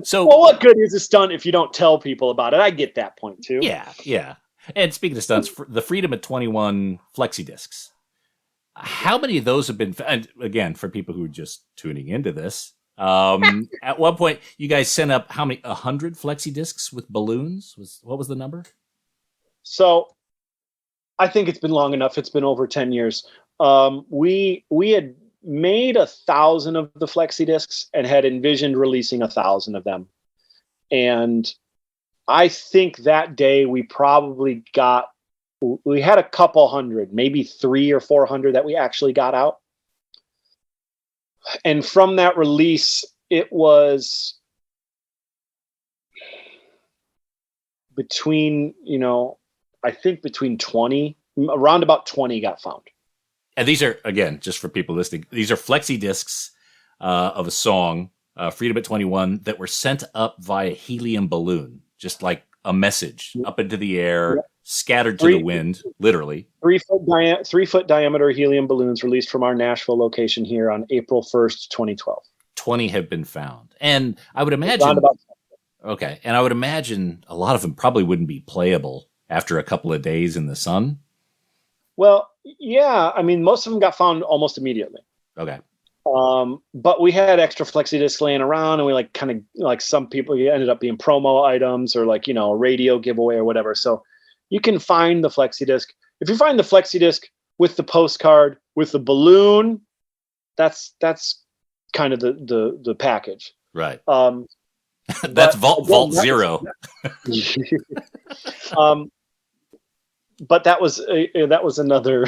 So, well, what good is a stunt if you don't tell people about it? I get that point too. Yeah. And speaking of stunts, the Freedom at 21 Flexi-discs, how many of those have been, and again, for people who are just tuning into this, at one point you guys sent up how many, 100 Flexi-discs with balloons? What was the number? So I think it's been long enough. It's been over 10 years. We had made 1,000 of the Flexi-discs and had envisioned releasing 1,000 of them. And I think that day we had a couple hundred, maybe 300 or 400 that we actually got out. And from that release, it was between, I think between 20, around about 20 got found. And these are, again, just for people listening, these are Flexi-discs of a song, Freedom at 21, that were sent up via helium balloon, just like a message up into the air, scattered to the wind, literally. 3-foot diameter helium balloons released from our Nashville location here on April 1st, 2012. 20 have been found. And I would imagine, okay, and I would imagine a lot of them probably wouldn't be playable after a couple of days in the sun. Well, yeah, I mean, most of them got found almost immediately. Okay. But we had extra Flexi-discs laying around, and we kind of some people ended up being promo items or a radio giveaway or whatever. So you can find the Flexi-disc. If you find the Flexi-disc with the postcard, with the balloon, that's kind of the package. Right. That's vault zero. But that was another.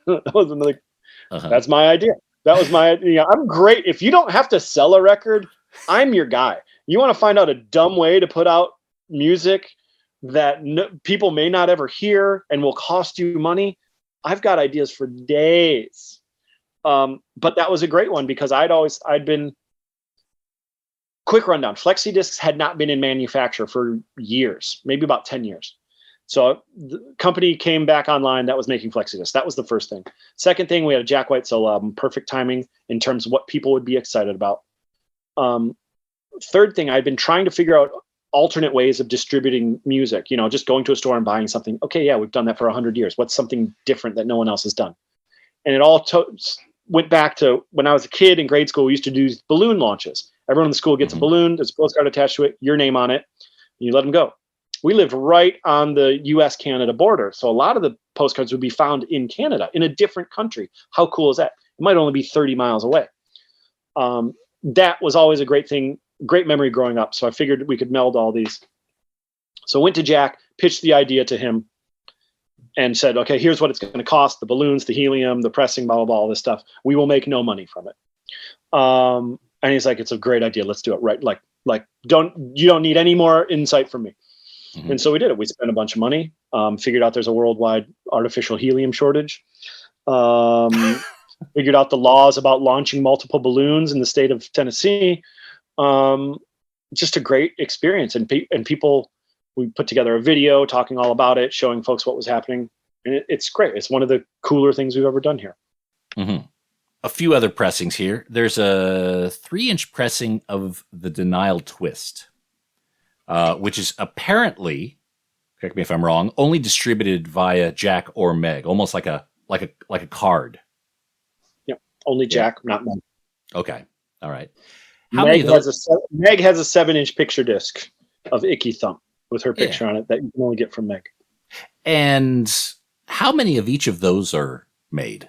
Uh-huh. That's my idea. That was my idea. I'm great. If you don't have to sell a record, I'm your guy. You want to find out a dumb way to put out music that people may not ever hear and will cost you money? I've got ideas for days. But that was a great one because I'd been. Quick rundown. Flexi-discs had not been in manufacture for years, maybe about 10 years. So the company came back online that was making Flexi-discs. That was the first thing. Second thing, we had a Jack White solo album, perfect timing in terms of what people would be excited about. Third thing, I'd been trying to figure out alternate ways of distributing music, just going to a store and buying something. Okay, yeah, we've done that for 100 years. What's something different that no one else has done? And it all went back to when I was a kid in grade school, we used to do balloon launches. Everyone in the school gets a balloon, there's a postcard attached to it, your name on it, and you let them go. We lived right on the US-Canada border, so a lot of the postcards would be found in Canada, in a different country. How cool is that? It might only be 30 miles away. That was always a great thing, great memory growing up, so I figured we could meld all these. So I went to Jack, pitched the idea to him, and said, okay, here's what it's going to cost, the balloons, the helium, the pressing, blah, blah, blah, all this stuff. We will make no money from it. And he's like, it's a great idea. Let's do it. Right. You don't need any more insight from me. Mm-hmm. And so we did it. We spent a bunch of money, figured out there's a worldwide artificial helium shortage, figured out the laws about launching multiple balloons in the state of Tennessee. Just a great experience. And people, we put together a video talking all about it, showing folks what was happening. And it's great. It's one of the cooler things we've ever done here. Mm-hmm. A few other pressings here. There's a 3-inch pressing of the Denial Twist, which is apparently, correct me if I'm wrong, only distributed via Jack or Meg, almost like a card. Yeah, only Jack, not Meg. Okay, all right. Meg has a 7-inch picture disc of Icky Thump with her picture on it that you can only get from Meg. And how many of each of those are made?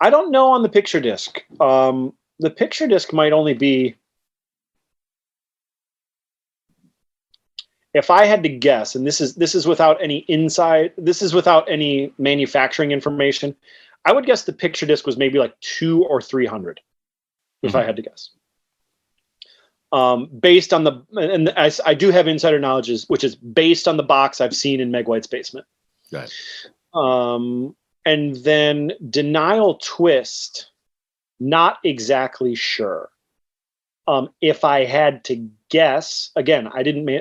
I don't know on the picture disc. The picture disc might only be, if I had to guess, and this is without any without any manufacturing information, I would guess the picture disc was maybe like 200 or 300, if I had to guess. Based on and I do have insider knowledge, which is based on the box I've seen in Meg White's basement. Right. And then Denial Twist, not exactly sure. If I had to guess, again,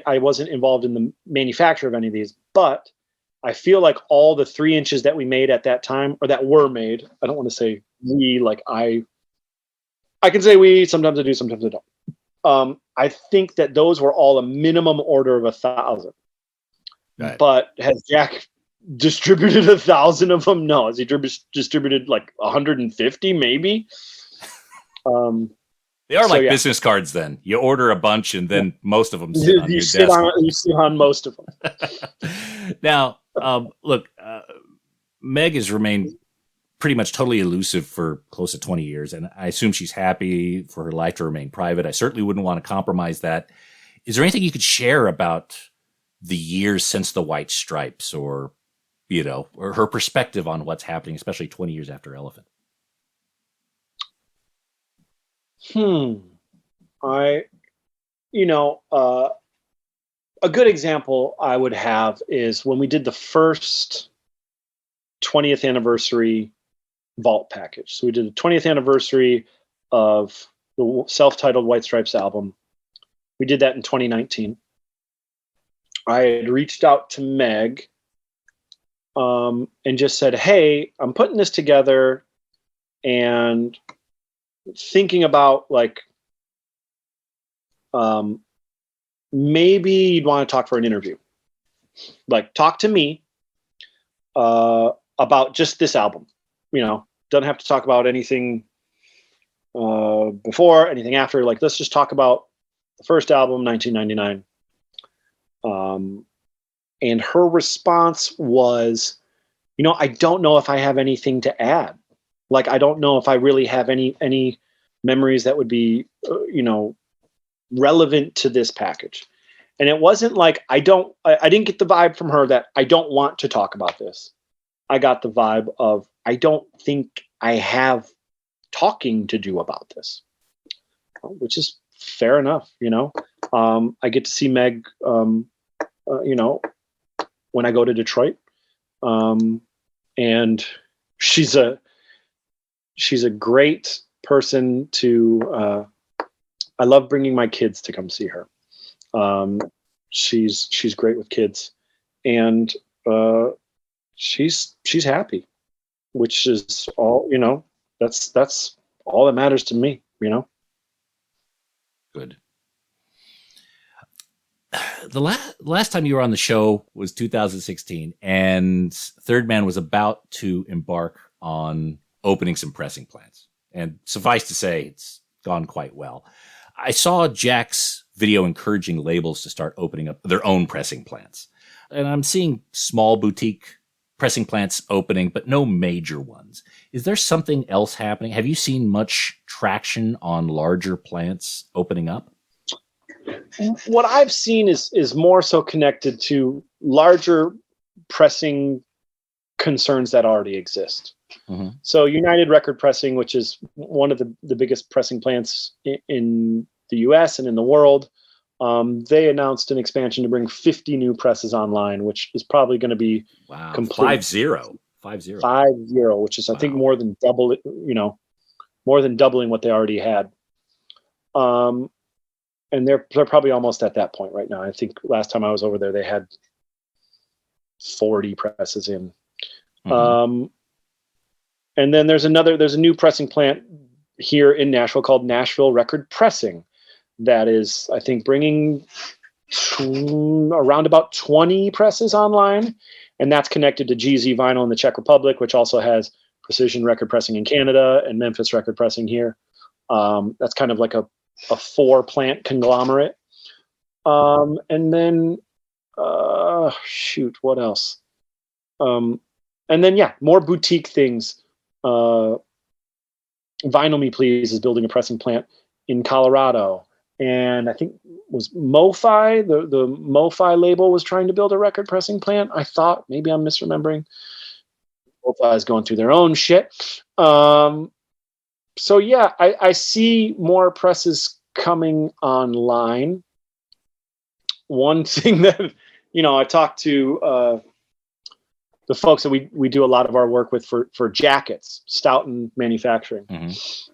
I wasn't involved in the manufacture of any of these, but I feel like all the 3 inches that we made at that time, or that were made, I don't want to say we, like I can say we, sometimes I do, sometimes I don't. I think that those were all a minimum order of 1,000. Right. But has Jack distributed 1,000 of them? No. Has he distributed like 150 maybe? They are like business cards then. You order a bunch and then most of them sit on your desk. You sit on most of them. Now, look, Meg has remained pretty much totally elusive for close to 20 years, and I assume she's happy for her life to remain private. I certainly wouldn't want to compromise that. Is there anything you could share about the years since the White Stripes, or, or her perspective on what's happening, especially 20 years after Elephant? A good example I would have is when we did the first 20th anniversary vault package. So we did the 20th anniversary of the self-titled White Stripes album. We did that in 2019. I had reached out to Meg and just said, hey, I'm putting this together and thinking about maybe you'd want to talk for an interview. Like, talk to me about just this album. Doesn't have to talk about anything before, anything after. Like, let's just talk about the first album, 1999. And her response was, I don't know if I have anything to add. Like, I don't know if I really have any memories that would be, relevant to this package. And it wasn't like I didn't get the vibe from her that I don't want to talk about this. I got the vibe of I don't think I have talking to do about this, which is fair enough. I get to see Meg, when I go to Detroit, and she's a great person to. I love bringing my kids to come see her. She's great with kids, and she's happy, which is all, that's all that matters to me, Good. The last time you were on the show was 2016, and Third Man was about to embark on opening some pressing plants. And suffice to say, it's gone quite well. I saw Jack's video encouraging labels to start opening up their own pressing plants. And I'm seeing small boutique pressing plants opening, but no major ones. Is there something else happening? Have you seen much traction on larger plants opening up? What I've seen is more so connected to larger pressing concerns that already exist. Mm-hmm. So United Record Pressing, which is one of the biggest pressing plants in the US and in the world, they announced an expansion to bring 50 new presses online, which is probably going to be complete. 50, which is I think more than double it, more than doubling what they already had. And they're probably almost at that point right now. I think last time I was over there, they had 40 presses in. Mm-hmm. And then there's a new pressing plant here in Nashville called Nashville Record Pressing that is, I think, bringing around about 20 presses online. And that's connected to GZ Vinyl in the Czech Republic, which also has Precision Record Pressing in Canada and Memphis Record Pressing here. That's kind of like a 4-plant conglomerate. And then, what else? And then, more boutique things. Vinyl Me Please is building a pressing plant in Colorado. And I think was MoFi, the MoFi label was trying to build a record pressing plant. I thought, maybe I'm misremembering. MoFi is going through their own shit. I see more presses coming online. One thing that, I talked to the folks that we do a lot of our work with for jackets, Stoughton Manufacturing. Mm-hmm.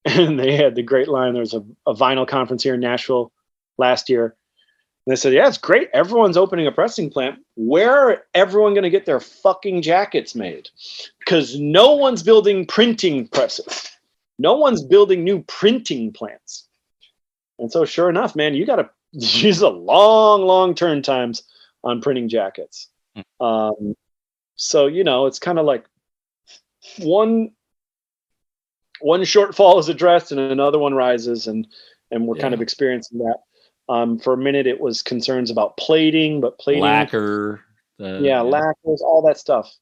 And they had the great line. There was a vinyl conference here in Nashville last year. And they said, yeah, it's great. Everyone's opening a pressing plant. Where are everyone going to get their fucking jackets made? Because no one's building printing presses. No one's building new printing plants. And so sure enough, man, you got to use a long turn times on printing jackets. So, it's kind of like one shortfall is addressed and another one rises, and we're kind of experiencing that. For a minute, it was concerns about plating, but plating, lacquer, lacquers, all that stuff.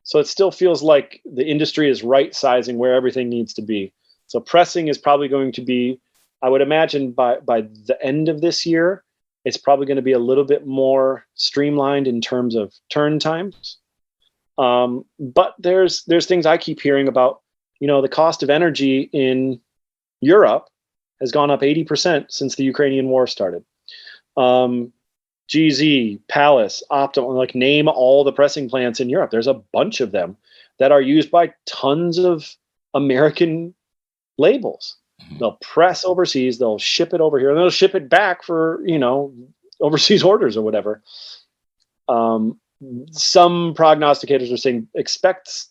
So it still feels like the industry is right sizing where everything needs to be. So pressing is probably going to be, I would imagine by the end of this year, it's probably going to be a little bit more streamlined in terms of turn times. But there's things I keep hearing about. The cost of energy in Europe has gone up 80% since the Ukrainian war started. GZ, Palace, Optimum, like name all the pressing plants in Europe. There's a bunch of them that are used by tons of American labels. They'll press overseas, they'll ship it over here, and they'll ship it back for, overseas orders or whatever. Some prognosticators are saying expect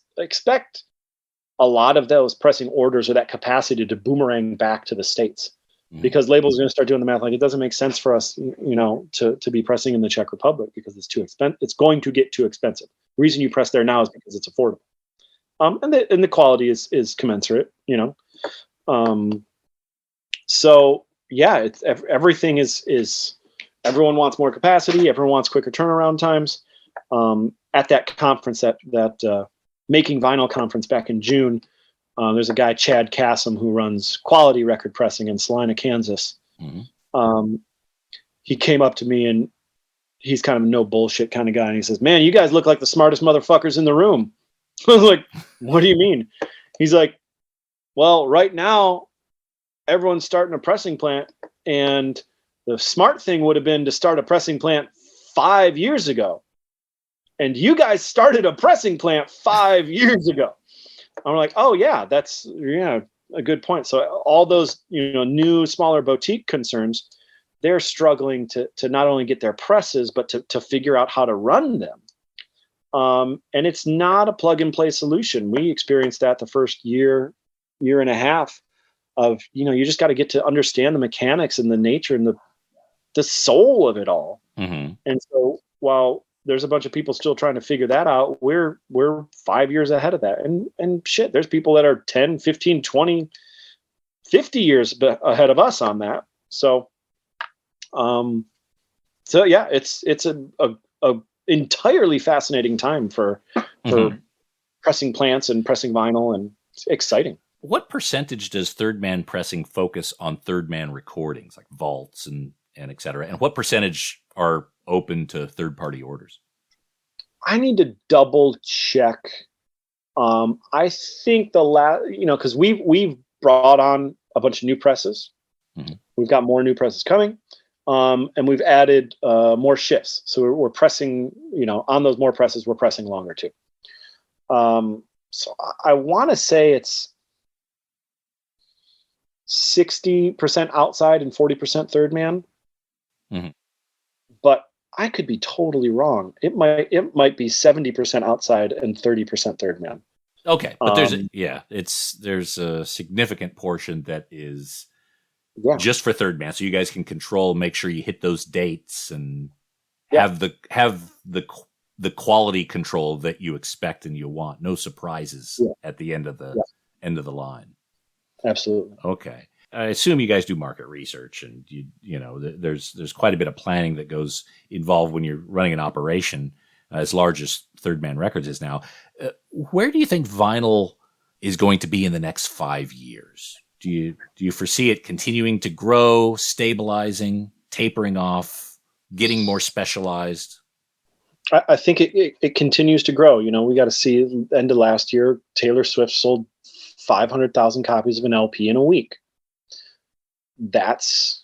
a lot of those pressing orders or that capacity to boomerang back to the States. Because labels are going to start doing the math. Like, it doesn't make sense for us, to be pressing in the Czech Republic because it's too expensive. It's going to get too expensive. The reason you press there now is because it's affordable. And the quality is commensurate, So yeah, it's everything is everyone wants more capacity. Everyone wants quicker turnaround times. At that conference, that Making Vinyl conference back in June, there's a guy, Chad Kassem, who runs quality record pressing in Salina, Kansas. He came up to me, and he's kind of a no bullshit kind of guy. And he says, "Man, you guys look like the smartest motherfuckers in the room." I was like, "What do you mean?" He's like, "Well, right now, everyone's starting a pressing plant, and the smart thing would have been to start a pressing plant 5 years ago. And you guys started a pressing plant 5 years ago." I'm like, "Oh yeah, that's a good point." So all those new smaller boutique concerns, they're struggling to not only get their presses but to figure out how to run them. And it's not a plug and play solution. We experienced that the first year and a half of you just got to get to understand the mechanics and the nature and the soul of it all. And so while there's a bunch of people still trying to figure that out, we're 5 years ahead of that. And shit, there's people that are 10, 15, 20, 50 years ahead of us on that. So, yeah, it's a entirely fascinating time for pressing plants and pressing vinyl, and it's exciting. What percentage does Third Man Pressing focus on Third Man recordings, like vaults and et cetera? And what percentage are open to third-party orders? I need to double check. I think because we've brought on a bunch of new presses. We've got more new presses coming, and we've added more shifts. So we're pressing, on those more presses, we're pressing longer too. So I want to say it's 60% outside and 40% Third Man. But I could be totally wrong. It might be 70% outside and 30% Third Man. Okay, but there's a significant portion that is just for Third Man, so you guys can control, make sure you hit those dates, and have the quality control that you expect and you want. No surprises at the end of the line. Absolutely. Okay. I assume you guys do market research, and there's quite a bit of planning that goes involved when you're running an operation as large as Third Man Records is now. Where do you think vinyl is going to be in the next 5 years? Do you foresee it continuing to grow, stabilizing, tapering off, getting more specialized? I think it continues to grow. We got to see at the end of last year, Taylor Swift sold 500,000 copies of an LP in a week. That's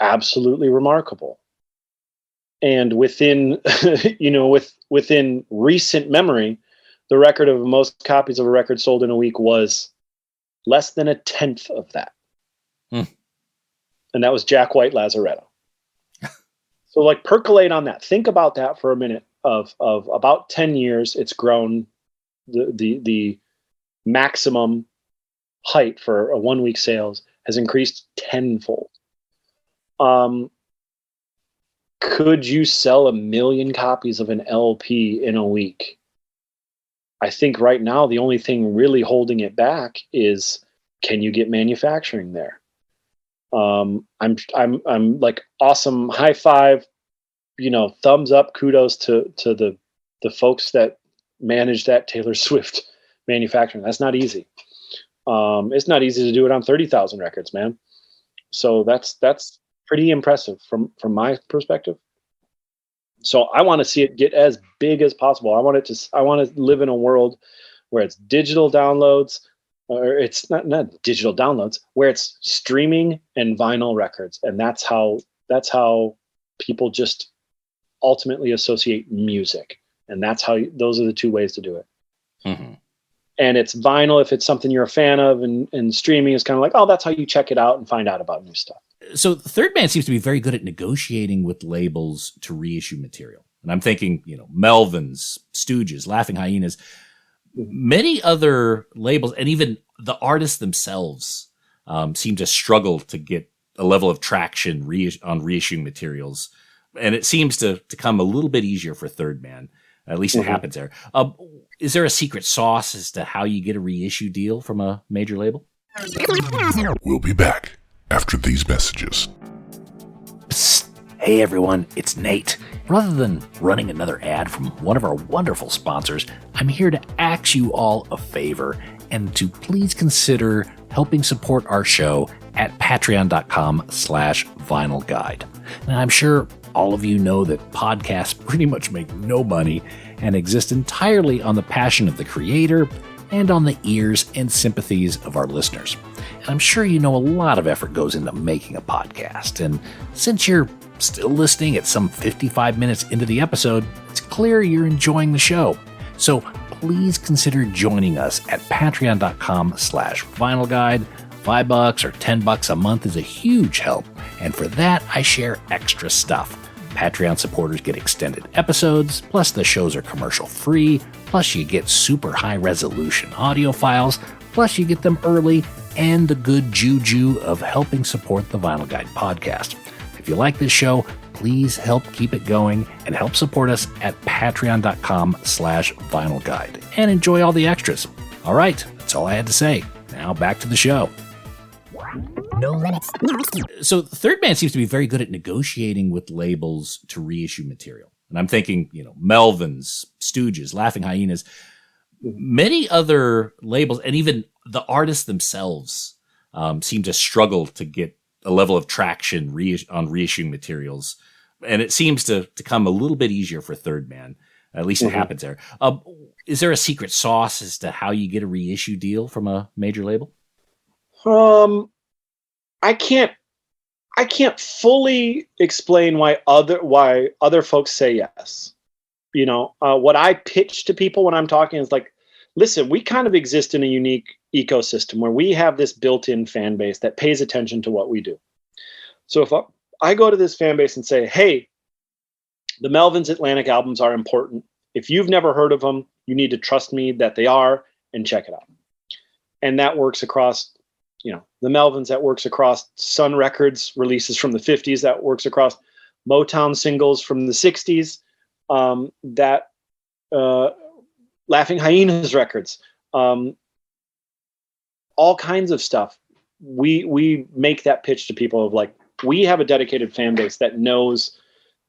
absolutely remarkable. And within, within recent memory, the record of most copies of a record sold in a week was less than a tenth of that. And that was Jack White Lazaretto. So percolate on that. Think about that for a minute. Of about 10 years, it's grown. The maximum height for a 1 week sales has increased tenfold. could you sell 1 million copies of an LP in a week? I think right now the only thing really holding it back is, can you get manufacturing there? I'm like, awesome, high five, thumbs up, kudos to the folks that manage that Taylor Swift manufacturing. That's not easy. It's not easy to do it on 30,000 records, man. So that's pretty impressive from my perspective. So I want to see it get as big as possible. I want to live in a world where it's digital downloads, or it's not digital downloads, where it's streaming and vinyl records. And that's how people just ultimately associate music. And those are the two ways to do it. Mm-hmm. And it's vinyl if it's something you're a fan of, and streaming is kind of like, oh, that's how you check it out and find out about new stuff. So Third Man seems to be very good at negotiating with labels to reissue material. And I'm thinking, Melvins, Stooges, Laughing Hyenas, many other labels, and even the artists themselves seem to struggle to get a level of traction on reissuing materials. And it seems to come a little bit easier for Third Man. At least it happens there. Is there a secret sauce as to how you get a reissue deal from a major label? We'll be back after these messages. Psst. Hey everyone, it's Nate. Rather than running another ad from one of our wonderful sponsors, I'm here to ask you all a favor and to please consider helping support our show at patreon.com/vinyl guide. Now, I'm sure all of you know that podcasts pretty much make no money and exist entirely on the passion of the creator and on the ears and sympathies of our listeners. And I'm sure you know a lot of effort goes into making a podcast. And since you're still listening at some 55 minutes into the episode, it's clear you're enjoying the show. So please consider joining us at patreon.com/vinyl guide. $5 or $10 a month is a huge help. And for that, I share extra stuff. Patreon supporters get extended episodes, plus the shows are commercial free, plus you get super high resolution audio files, plus you get them early, and the good juju of helping support the Vinyl Guide podcast. If you like this show, please help keep it going and help support us at patreon.com/vinyl guide and enjoy all the extras. All right, that's all I had to say. Now back to the show. No limits. So Third Man seems to be very good at negotiating with labels to reissue material. And I'm thinking, Melvins, Stooges, Laughing Hyenas, many other labels, and even the artists themselves seem to struggle to get a level of traction on reissuing materials. And it seems to come a little bit easier for Third Man. At least it happens there. Is there a secret sauce as to how you get a reissue deal from a major label? I can't fully explain why other folks say yes. What I pitch to people when I'm talking is like, listen, we kind of exist in a unique ecosystem where we have this built-in fan base that pays attention to what we do. So if I go to this fan base and say, hey, the Melvins Atlantic albums are important. If you've never heard of them, you need to trust me that they are, and check it out. And that works across, the Melvins, that works across Sun Records releases from the 50s, that works across Motown singles from the 60s, Laughing Hyenas records, all kinds of stuff. We make that pitch to people of like, we have a dedicated fan base that knows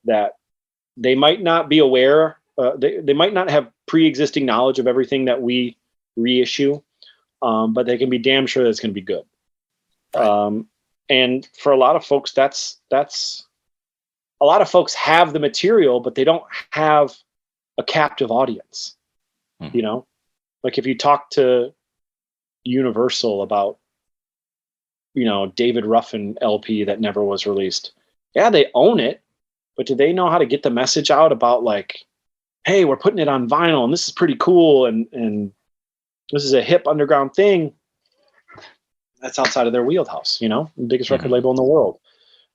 that they might not be aware, they might not have pre-existing knowledge of everything that we reissue, but they can be damn sure that it's going to be good. And for a lot of folks, that's a lot of folks have the material, but they don't have a captive audience. Like if you talk to Universal about, David Ruffin LP that never was released. Yeah, they own it, but do they know how to get the message out about like, hey, we're putting it on vinyl and this is pretty cool and this is a hip underground thing? That's outside of their wheelhouse, the biggest record label in the world.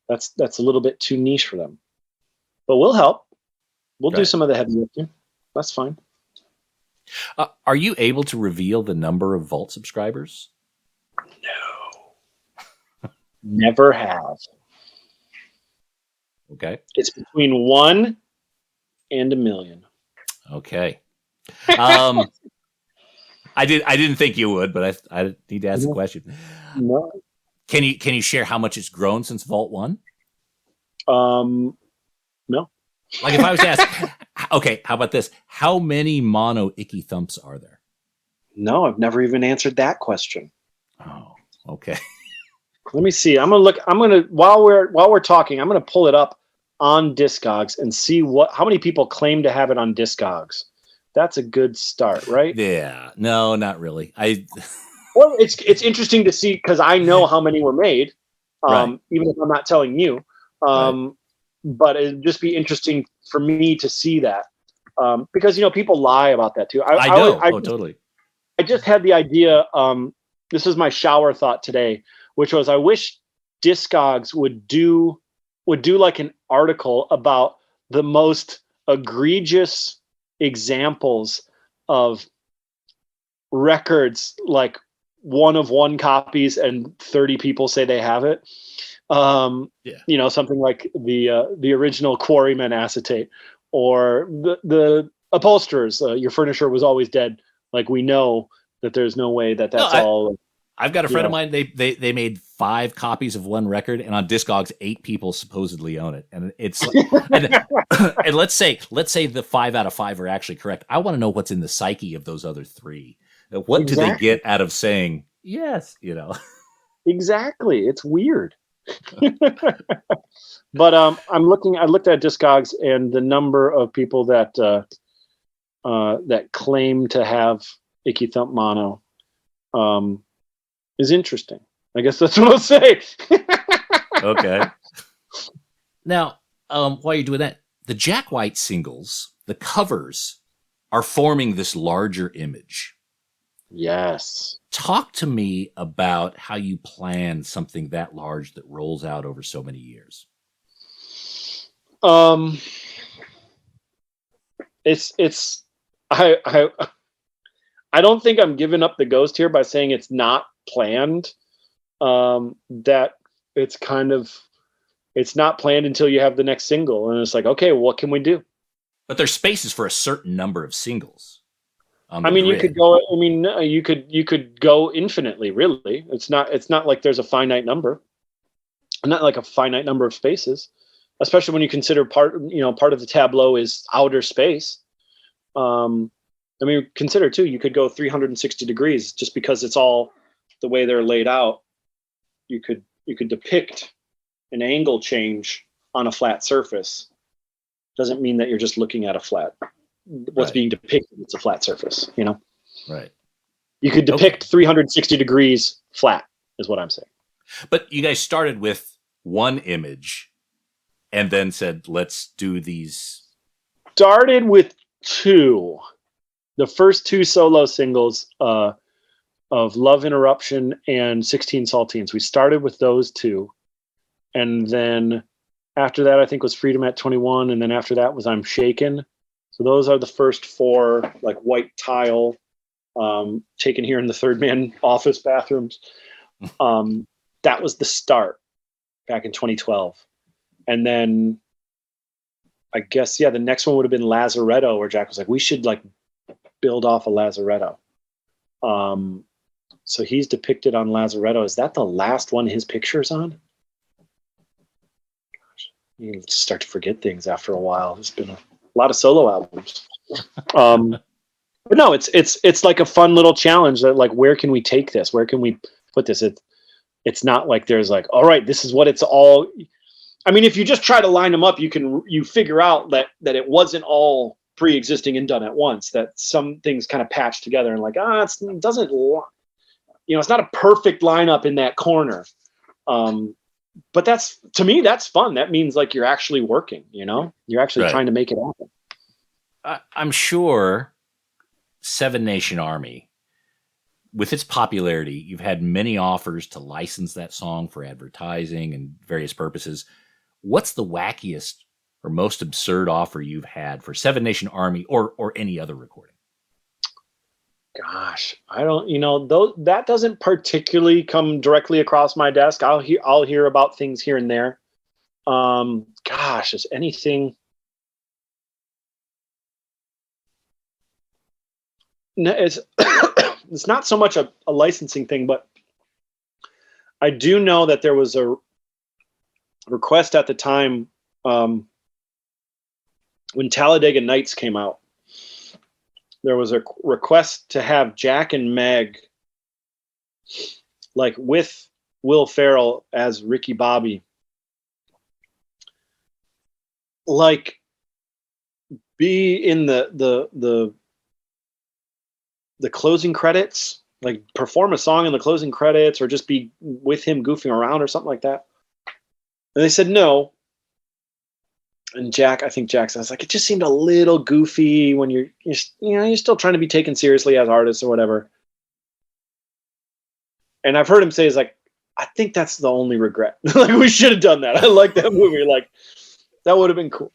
That's a little bit too niche for them. But we'll help. We'll do some of the heavy lifting. That's fine. Are you able to reveal the number of Vault subscribers? No. Never have. Okay. It's between 1 and 1 million. Okay. I didn't think you would, but I need to ask the question. No. Can you share how much it's grown since Vault 1? No. Like if I was to ask, okay, how about this? How many mono icky thumps are there? No, I've never even answered that question. Oh, okay. Let me see. I'm gonna while we're talking, I'm gonna pull it up on Discogs and see how many people claim to have it on Discogs. That's a good start, right? Yeah. No, not really. Well, it's interesting to see because I know how many were made, Right. even if I'm not telling you. Right. But it'd just be interesting for me to see that because people lie about that too. I know. Totally. I just had the idea. This is my shower thought today, which was I wish Discogs would do like an article about the most egregious examples of records, like 1 of 1 copies and 30 people say they have it. Something like the original Quarrymen acetate, or the Upholsterers. Your furniture was always dead. Like, we know that there's no way that's all. I've got a friend of mine. They made 5 copies of one record, and on Discogs, 8 people supposedly own it. And it's and let's say the 5 out of 5 are actually correct. I want to know what's in the psyche of those other 3. What do they get out of saying yes? Exactly. It's weird. But I looked at Discogs, and the number of people that claim to have Icky Thump Mono is interesting. I guess that's what I'll say. Okay. Now, while you're doing that, the Jack White singles, the covers, are forming this larger image. Yes. Talk to me about how you plan something that large that rolls out over so many years. I don't think I'm giving up the ghost here by saying it's not planned. That it's not planned until you have the next single, and it's like, okay, what can we do? But there's spaces for a certain number of singles. You could go. You could go infinitely. Really, it's not like there's a finite number. Not like a finite number of spaces, especially when you consider part of the tableau is outer space. Consider too, you could go 360 degrees just because it's all the way they're laid out. You could depict an angle change on a flat surface. Doesn't mean that you're just looking at a flat. What's being depicted, it's a flat surface, Right. You could depict 360 degrees flat, is what I'm saying. But you guys started with one image and then said, let's do these. Started with 2. The first 2 solo singles of Love Interruption and 16 Saltines. We started with those 2. And then after that, I think was Freedom at 21. And then after that was I'm Shaken. So those are the first 4, like, white tile, taken here in the Third Man office bathrooms. That was the start back in 2012. And then I guess, the next one would have been Lazaretto, where Jack was like, we should build off a Lazaretto. So he's depicted on Lazaretto. Is that the last one his picture's on? Gosh, you start to forget things after a while. There's been a lot of solo albums. But no, it's like a fun little challenge that, like, where can we take this? Where can we put this? It's not like there's like, all right, this is what it's all. I mean, if you just try to line them up, you figure out that it wasn't all pre-existing and done at once, that some things kind of patched together and like, it doesn't, it's not a perfect lineup in that corner. But to me, that's fun. That means like you're actually working, you're actually trying to make it happen. I'm sure Seven Nation Army, with its popularity, you've had many offers to license that song for advertising and various purposes. What's the wackiest or most absurd offer you've had for Seven Nation Army or any other recording? Gosh, I don't, that doesn't particularly come directly across my desk. I'll hear about things here and there. Gosh, is anything? No, it's it's not so much a licensing thing, but I do know that there was a request at the time when Talladega Nights came out. There was a request to have Jack and Meg, like with Will Ferrell as Ricky Bobby, like be in the closing credits, like perform a song in the closing credits, or just be with him goofing around or something like that. And they said no. And I think Jack says, like, it just seemed a little goofy when you're still trying to be taken seriously as artists or whatever. And I've heard him say, is like, I think that's the only regret. Like, we should have done that. I like that movie. Like, that would have been cool.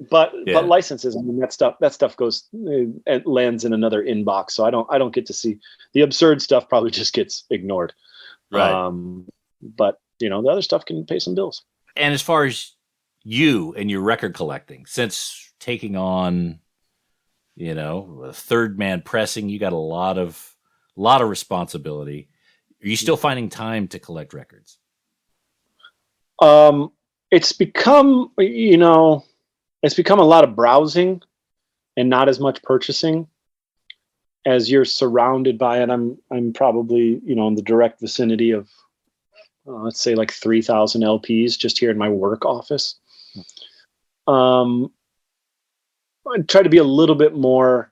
But licenses, I mean, that stuff goes, it lands in another inbox. So I don't get to see the absurd stuff. Probably just gets ignored. Right. But the other stuff can pay some bills. And as far as you and your record collecting, since taking on, a third man pressing, you got a lot of responsibility. Are you still finding time to collect records? It's become, it's become a lot of browsing and not as much purchasing. As you're surrounded by it, I'm probably, in the direct vicinity of, let's say like 3,000 LPs just here in my work office. I try to be a little bit more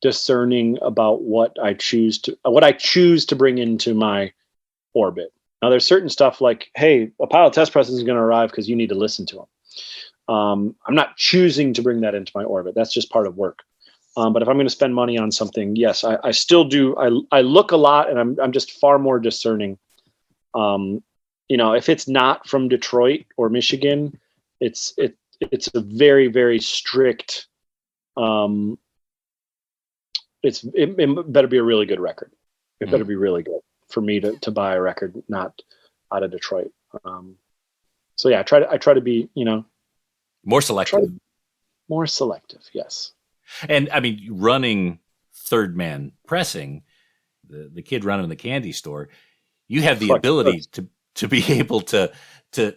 discerning about what I choose to bring into my orbit. Now, there's certain stuff like, hey, a pile of test presses is going to arrive because you need to listen to them. I'm not choosing to bring that into my orbit. That's just part of work. But if I'm going to spend money on something, yes, I still do. I look a lot, and I'm just far more discerning. If it's not from Detroit or Michigan, it's a very, very strict. It better be a really good record. It better be really good for me to buy a record not out of Detroit. So yeah, I try to be more selective. More selective, yes. And I mean, running third man pressing, the kid running the candy store, you have the ability to be able to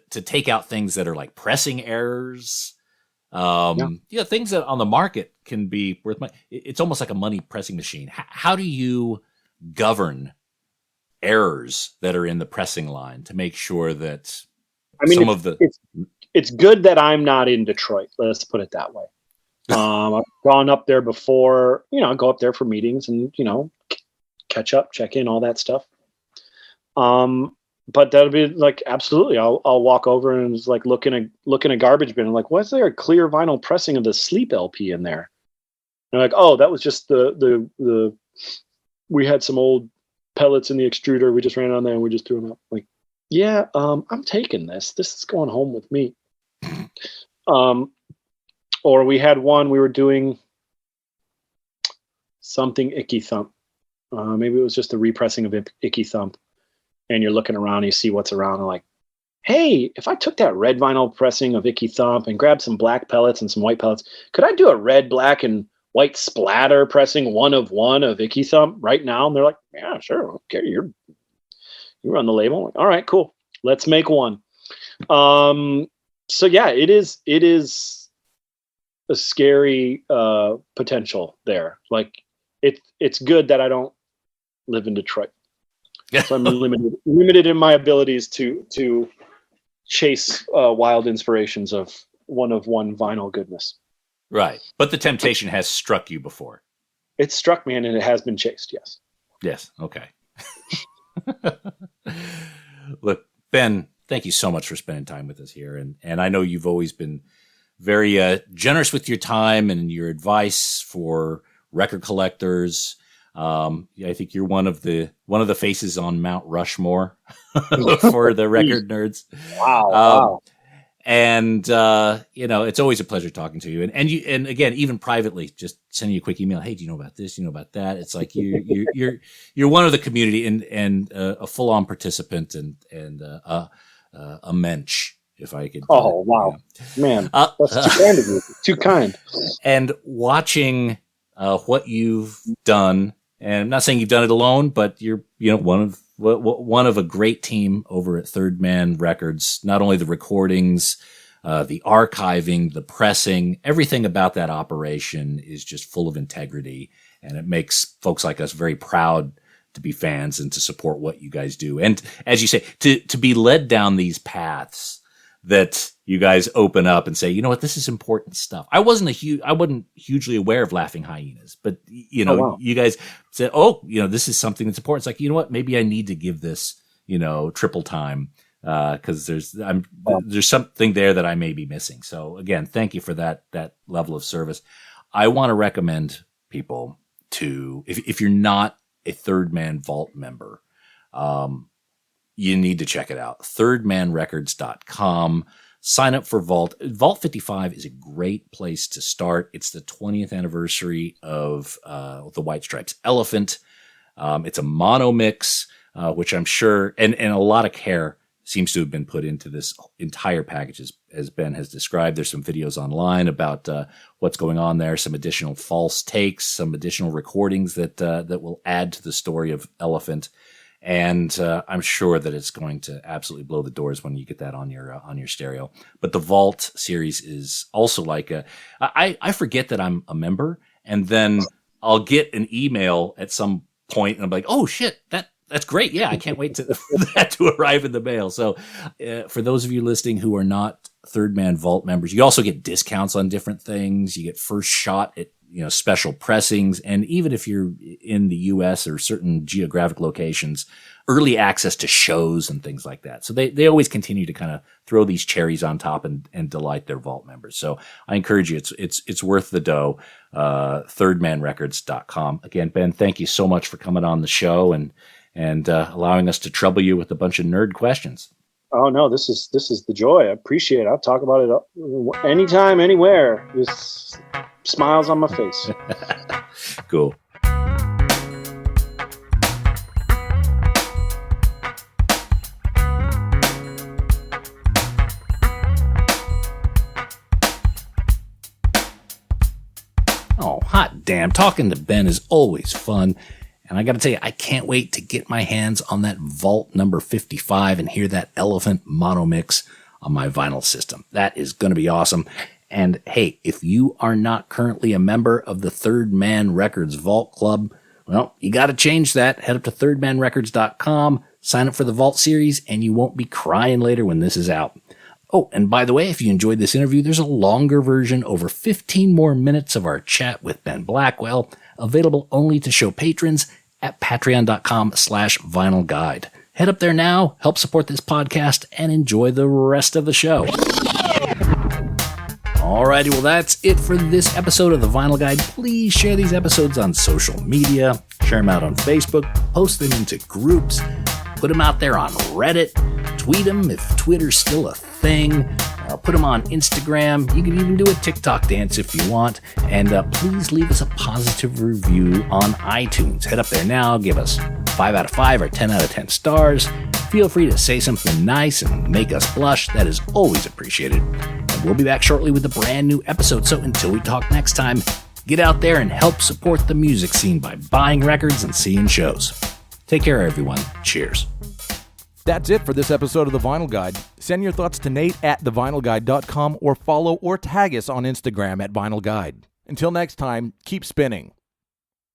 take out things that are like pressing errors. Things that on the market can be worth money. It's almost like a money pressing machine. How do you govern errors that are in the pressing line to make sure that it's good that I'm not in Detroit. Let's put it that way. I've gone up there before, I go up there for meetings and, catch up, check in, all that stuff. But that'll be like, absolutely. I'll walk over and just like look in a garbage bin. I'm like, what's there a clear vinyl pressing of the Sleep LP in there? And like, oh, that was just the we had some old pellets in the extruder. We just ran on there and we just threw them out. Like, yeah, I'm taking this. This is going home with me. Or we had one, we were doing something Icky Thump. Maybe it was just the repressing of Icky Thump. And you're looking around, you see what's around, and like, hey, if I took that red vinyl pressing of Icky Thump and grabbed some black pellets and some white pellets, could I do a red, black, and white splatter pressing one of Icky Thump right now? And they're like, yeah, sure, okay, you run the label. Like, all right, cool, let's make one. So yeah, it is a scary potential there. Like it's good that I don't live in Detroit. So I'm limited in my abilities to chase wild inspirations of one vinyl goodness. Right. But the temptation has struck you before. It struck me and it has been chased. Yes. Yes. Okay. Look, Ben, thank you so much for spending time with us here. And I know you've always been very generous with your time and your advice for record collectors. I think you're one of the faces on Mount Rushmore for the record nerds. Wow. And it's always a pleasure talking to you. And again, even privately, just sending you a quick email. Hey, do you know about this? Do you know about that? It's like you're one of the community and a full on participant and a mensch if I could. Oh, wow. Man, that's too kind of you. Too kind. And watching what you've done, and I'm not saying you've done it alone, but you're, one of a great team over at Third Man Records. Not only the recordings, the archiving, the pressing, everything about that operation is just full of integrity, and it makes folks like us very proud to be fans and to support what you guys do. And as you say, to be led down these paths that you guys open up and say, you know what, this is important stuff. I wasn't hugely aware of Laughing Hyenas, but you guys said, this is something that's important. It's like, you know what, maybe I need to give this, triple time. Cause there's something there that I may be missing. So again, thank you for that level of service. I want to recommend people to, if you're not a Third Man Vault member, you need to check it out. thirdmanrecords.com. Sign up for Vault. Vault 55 is a great place to start. It's the 20th anniversary of the White Stripes Elephant. It's a mono mix, which I'm sure, and a lot of care seems to have been put into this entire package, as Ben has described. There's some videos online about what's going on there, some additional false takes, some additional recordings that will add to the story of Elephant. And I'm sure that it's going to absolutely blow the doors when you get that on your stereo. But the Vault series is also like I forget that I'm a member, and then I'll get an email at some point, and I'm like, oh shit, that's great. Yeah, I can't wait for that to arrive in the mail. So for those of you listening who are not Third Man Vault members, you also get discounts on different things. You get first shot at special pressings. And even if you're in the U.S. or certain geographic locations, early access to shows and things like that. So they always continue to kind of throw these cherries on top and delight their Vault members. So I encourage you. It's worth the dough. thirdmanrecords.com. Again, Ben, thank you so much for coming on the show and allowing us to trouble you with a bunch of nerd questions. Oh no, this is the joy. I appreciate it. I'll talk about it anytime, anywhere. Just smiles on my face. Cool. Oh, hot damn. Talking to Ben is always fun. And I got to tell you, I can't wait to get my hands on that Vault number 55 and hear that Elephant mono mix on my vinyl system. That is going to be awesome. And hey, if you are not currently a member of the Third Man Records Vault Club, well, you got to change that. Head up to thirdmanrecords.com, sign up for the Vault series, and you won't be crying later when this is out. Oh, and by the way, if you enjoyed this interview, there's a longer version, over 15 more minutes of our chat with Ben Blackwell, available only to show patrons at patreon.com/vinyl guide. Head up there now, help support this podcast, and enjoy the rest of the show. Alrighty, well, that's it for this episode of The Vinyl Guide. Please share these episodes on social media, share them out on Facebook, post them into groups, put them out there on Reddit, tweet them if Twitter's still a thing, put them on Instagram. You can even do a TikTok dance if you want. And please leave us a positive review on iTunes. Head up there now, give us 5 out of 5 or 10 out of 10 stars. Feel free to say something nice and make us blush. That is always appreciated. And we'll be back shortly with a brand new episode. So until we talk next time, get out there and help support the music scene by buying records and seeing shows. Take care, everyone. Cheers. That's it for this episode of The Vinyl Guide. Send your thoughts to Nate at thevinylguide.com or follow or tag us on Instagram at Vinyl Guide. Until next time, keep spinning.